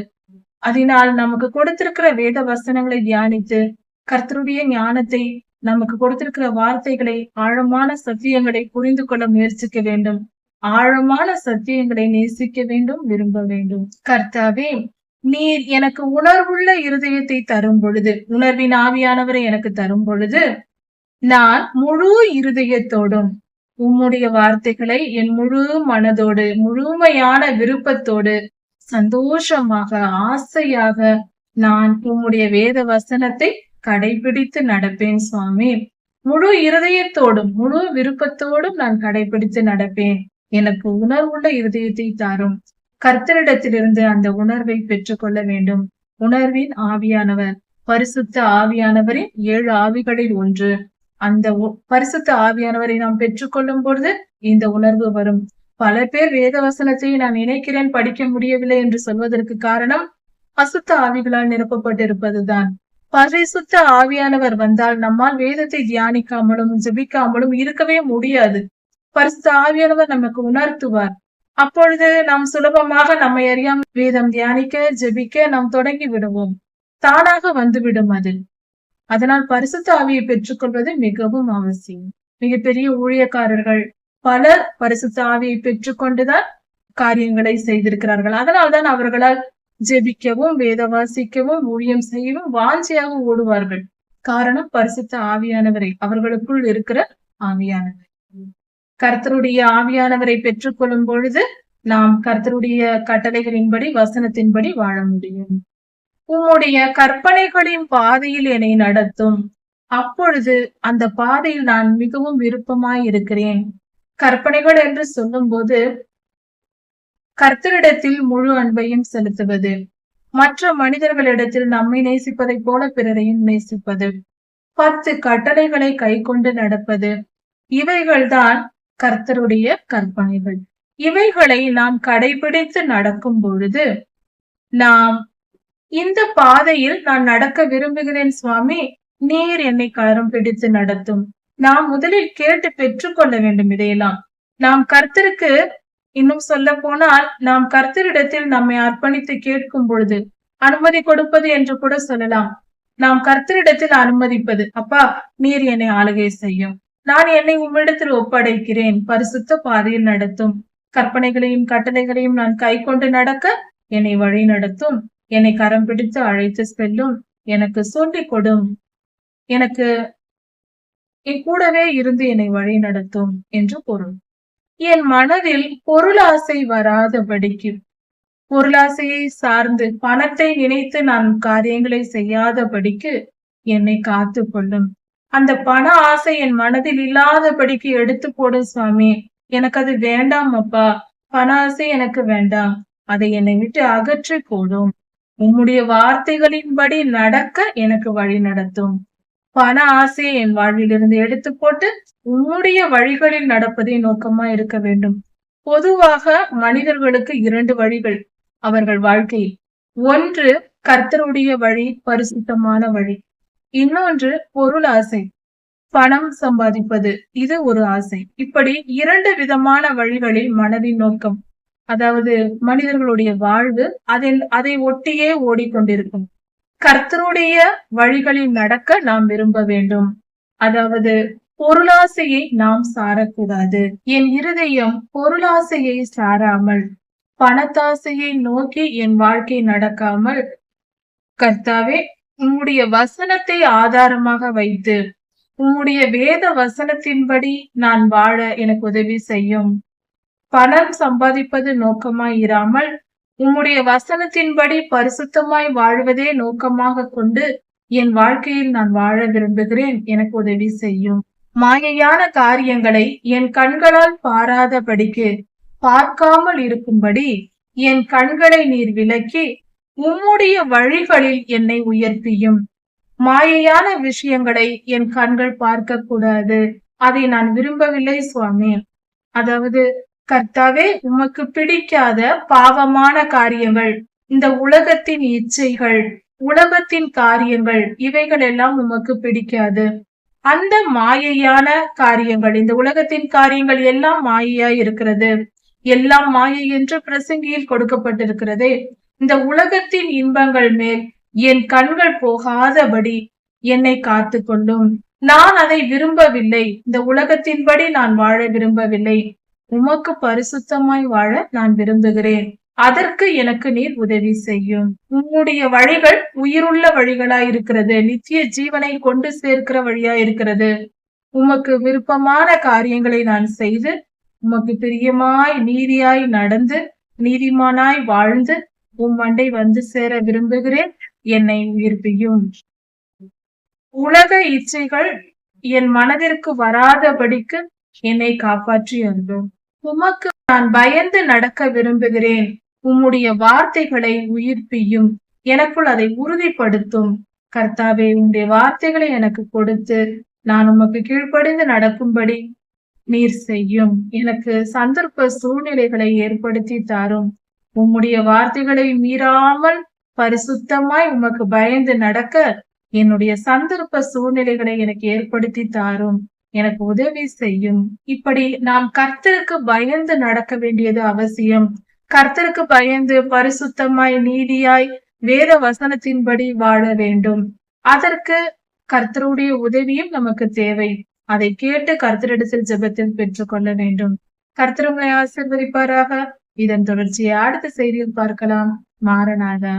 அதனால் நமக்கு கொடுத்திருக்கிற வேத வசனங்களை தியானித்து கர்த்தருடைய ஞானத்தை, நமக்கு கொடுத்திருக்கிற வார்த்தைகளை, ஆழமான சத்தியங்களை புரிந்து கொள்ள முயற்சிக்க வேண்டும். ஆழமான சத்தியங்களை நேசிக்க வேண்டும், விரும்ப வேண்டும். கர்த்தாவே, நீர் எனக்கு உணர்வுள்ள இருதயத்தை தரும் பொழுது, உணர்வின் ஆவியானவரை எனக்கு தரும் பொழுது, நான் முழு இருதயத்தோடும் உம்முடைய வார்த்தைகளை என் முழு மனதோடு, முழுமையான விருப்பத்தோடு, சந்தோஷமாக, ஆசையாக நான் உம்முடைய வேத வசனத்தை கடைபிடித்து நடப்பேன் சுவாமி. முழு இருதயத்தோடும் முழு விருப்பத்தோடும் நான் கடைபிடித்து நடப்பேன். எனக்கு உணர்வுள்ள இருதயத்தை தாரும். கர்த்தரிடத்திலிருந்து அந்த உணர்வை பெற்றுக்கொள்ள வேண்டும். உணர்வின் ஆவியானவர் பரிசுத்த ஆவியானவரின் 7 ஆவிகளில் ஒன்று. அந்த பரிசுத்த ஆவியானவரை நாம் பெற்றுக்கொள்ளும் பொழுது இந்த உணர்வு வரும். பல பேர் வேத வசனத்தை நான் நினைக்கிறேன், படிக்க முடியவில்லை என்று சொல்வதற்கு காரணம் அசுத்த ஆவிகளால் நிரப்பப்பட்டிருப்பதுதான். பரிசுத்த ஆவியானவர் வந்தால் நம்மால் வேதத்தை தியானிக்காமலும் ஜெபிக்காமலும் இருக்கவே முடியாது. பரிசுத்த ஆவியானவர் நமக்கு உணர்த்துவார். அப்பொழுது நாம் சுலபமாக நம்மை அறியாமல் வேதம் தியானிக்க, ஜெபிக்க நாம் தொடங்கி விடுவோம். தானாக வந்துவிடும் அது. அதனால் பரிசுத்த ஆவியை பெற்றுக்கொள்வது மிகவும் அவசியம். மிகப்பெரிய ஊழியக்காரர்கள் பலர் பரிசுத்த ஆவியை பெற்றுக்கொண்டுதான் காரியங்களை செய்திருக்கிறார்கள். அதனால்தான் அவர்களால் ஜெபிக்கவும், வேத வாசிக்கவும், ஊழியம் செய்யவும் வாஞ்சியாக ஓடுவார்கள். காரணம் பரிசுத்த ஆவியானவரை, அவர்களுக்குள் இருக்கிற ஆவியானவர். கர்த்தருடைய ஆவியானவரை பெற்றுக்கொள்ளும் பொழுது நாம் கர்த்தருடைய கட்டளைகளின்படி, வசனத்தின்படி வாழ முடியும். உம்முடைய கற்பனைகளின் பாதையில் என்னை நடத்தும். அப்பொழுது அந்த பாதையில் நான் மிகவும் விருப்பமாய் இருக்கிறேன். கற்பனைகள் என்று சொல்லும் போது கர்த்தரிடத்தில் முழு அன்பையும் செலுத்துவது, மற்ற மனிதர்களிடத்தில் நம்மை நேசிப்பதை போல பிறரையும் நேசிப்பது, 10 கட்டளைகளை கை கொண்டு நடப்பது, இவைகள்தான் கர்த்தருடைய கற்பனைகள். இவைகளை நாம் கடைபிடித்து நடக்கும் பொழுது நாம் இந்த பாதையில் நான் நடக்க விரும்புகிறேன் சுவாமி, நீர் என்னை கரம் பிடித்து நடத்தும். நாம் முதலில் கேட்டு பெற்றுக்கொள்ள வேண்டும். இதையெல்லாம் நாம் கர்த்தருக்கு, இன்னும் சொல்ல போனால் நாம் கர்த்தரிடத்தில் நம்மை அர்ப்பணித்து கேட்கும் பொழுது அனுமதி கொடுப்பது என்று கூட சொல்லலாம். நாம் கர்த்தரிடத்தில் அனுமதிப்பது, அப்பா நீர் என்னை ஆளுகை செய்யும், நான் என்னை உம்மிடத்தில் ஒப்படைக்கிறேன், பரிசுத்த பாதையில் நடத்தும், கற்பனைகளையும் கட்டளைகளையும் நான் கை கொண்டு நடக்க என்னை வழி நடத்தும், என்னை கரம் பிடித்து அழைத்து செல்லும், எனக்கு சொல்லிக் கொடும், எனக்கு என் கூடவே இருந்து என்னை வழி நடத்தும் என்று பொருள். என் மனதில் பொருளாசை வராதபடிக்கு, பொருளாசையை சார்ந்து பணத்தை நினைத்து நான் காரியங்களை செய்யாதபடிக்கு என்னை காத்து கொள்ளும். அந்த பண ஆசை என் மனதில் இல்லாதபடிக்கு எடுத்து போடும் சுவாமி. எனக்கு அது வேண்டாம் அப்பா, பண ஆசை எனக்கு வேண்டாம், அதை என்னை விட்டு அகற்றி போடும். உம்முடைய வார்த்தைகளின்படி நடக்க எனக்கு வழி நடத்தும். பண ஆசையை என் வாழ்விலிருந்து எடுத்து போட்டு உம்முடைய வழிகளில் நடப்பதே நோக்கமா இருக்க வேண்டும். பொதுவாக மனிதர்களுக்கு 2 வழிகள் அவர்கள் வாழ்க்கையில். ஒன்று கர்த்தருடைய வழி, பரிசுத்தமான வழி. இன்னொன்று பொருள் ஆசை, பணம் சம்பாதிப்பது, இது ஒரு ஆசை. இப்படி 2 விதமான வழிகளில் மனதின் நோக்கம். அதாவது மனிதர்களுடைய வாழ்வு அதை ஒட்டியே ஓடிக்கொண்டிருக்கும். கர்த்தருடைய வழிகளில் நடக்க நாம் விரும்ப வேண்டும். அதாவது பொருளாசையை நாம் சாரக்கூடாது. என் இருதயம் பொருளாசையை சாராமல், பணத்தாசையை நோக்கி என் வாழ்க்கை நடக்காமல், கர்த்தாவே உம்முடைய வசனத்தை ஆதாரமாக வைத்து, உம்முடைய வேத வசனத்தின்படி நான் வாழ எனக்கு உதவி செய்யும். பணம் சம்பாதிப்பது நோக்கமாய் இராமல், உம்முடைய வசனத்தின்படி பரிசுத்தமாய் வாழ்வதே நோக்கமாக கொண்டு என் வாழ்க்கையில் நான் வாழ விரும்புகிறேன். எனக்கு உதவி செய்யும். மாயையான காரியங்களை என் கண்களால் பாராதபடிக்கு பார்க்காமல் இருக்கும்படி என் கண்களை நீர் விலக்கி உம்முடைய வழிகளில் என்னை உயர்த்தியும். மாயையான விஷயங்களை என் கண்கள் பார்க்க கூடாது. அதை நான் விரும்பவில்லை சுவாமி. அதாவது கர்த்தாவே உமக்கு பிடிக்காத பாவமான காரியங்கள், இந்த உலகத்தின் இச்சைகள், உலகத்தின் காரியங்கள், இவைகள் எல்லாம் உமக்கு பிடிக்காது. அந்த மாயையான காரியங்கள், இந்த உலகத்தின் காரியங்கள் எல்லாம் மாயையாய் இருக்கிறது. எல்லாம் மாயை என்று பிரசங்கியில் கொடுக்கப்பட்டிருக்கிறதே. இந்த உலகத்தின் இன்பங்கள் மேல் என் கண்கள் போகாதபடி என்னை காத்து கொள்ளும். நான் அதை விரும்பவில்லை. இந்த உலகத்தின்படி நான் வாழ விரும்பவில்லை. உமக்கு பரிசுத்தமாய் வாழ நான் விரும்புகிறேன். அதற்கு எனக்கு நீர் உதவி செய்யும். உம்முடைய வழிகள் உயிருள்ள வழிகளாய் இருக்கிறது. நித்திய ஜீவனை கொண்டு சேர்க்கிற வழியாய் இருக்கிறது. உமக்கு விருப்பமான காரியங்களை நான் செய்து, உமக்கு பிரியமாய் நீதியாய் நடந்து, நீதிமானாய் வாழ்ந்து உம்மண்டை வந்து சேர விரும்புகிறேன். என்னை உயிர்ப்பியும். உலக இச்சைகள் என் மனதிற்கு வராதபடிக்கு என்னை காப்பாற்றி அருளும். உமக்கு நான் பயந்து நடக்க விரும்புகிறேன். உம்முடைய வார்த்தைகளை உயிர்ப்பியும். எனக்குள் அதை உறுதிப்படுத்தும். கர்த்தாவே உம்முடைய வார்த்தைகளை எனக்கு கொடுத்து நான் உமக்கு கீழ்ப்படிந்து நடக்கும்படி நீர் செய்யும். எனக்கு சந்தர்ப்ப சூழ்நிலைகளை ஏற்படுத்தி தாரும். உம்முடைய வார்த்தைகளை மீறாமல் பரிசுத்தமாய் உமக்கு பயந்து நடக்க என்னுடைய சந்தர்ப்ப சூழ்நிலைகளை எனக்கு ஏற்படுத்தி தாரும். எனக்கு உதவி செய்யும். இப்படி நாம் கர்த்தருக்கு பயந்து நடக்க வேண்டியது அவசியம். கர்த்தருக்கு பயந்து பரிசுத்தமாய் நீதியாய் வேத வசனத்தின்படி வாழ வேண்டும். அதற்கு கர்த்தருடைய உதவியும் நமக்கு தேவை. அதை கேட்டு கர்த்தரிடத்தில் ஜெபத்தில் பெற்றுக் கொள்ள வேண்டும். கர்த்தர் உங்களை ஆசீர்வதிப்பாராக. இதன் தொடர்ச்சியை அடுத்த செய்தியில் பார்க்கலாம். மாரநாதா.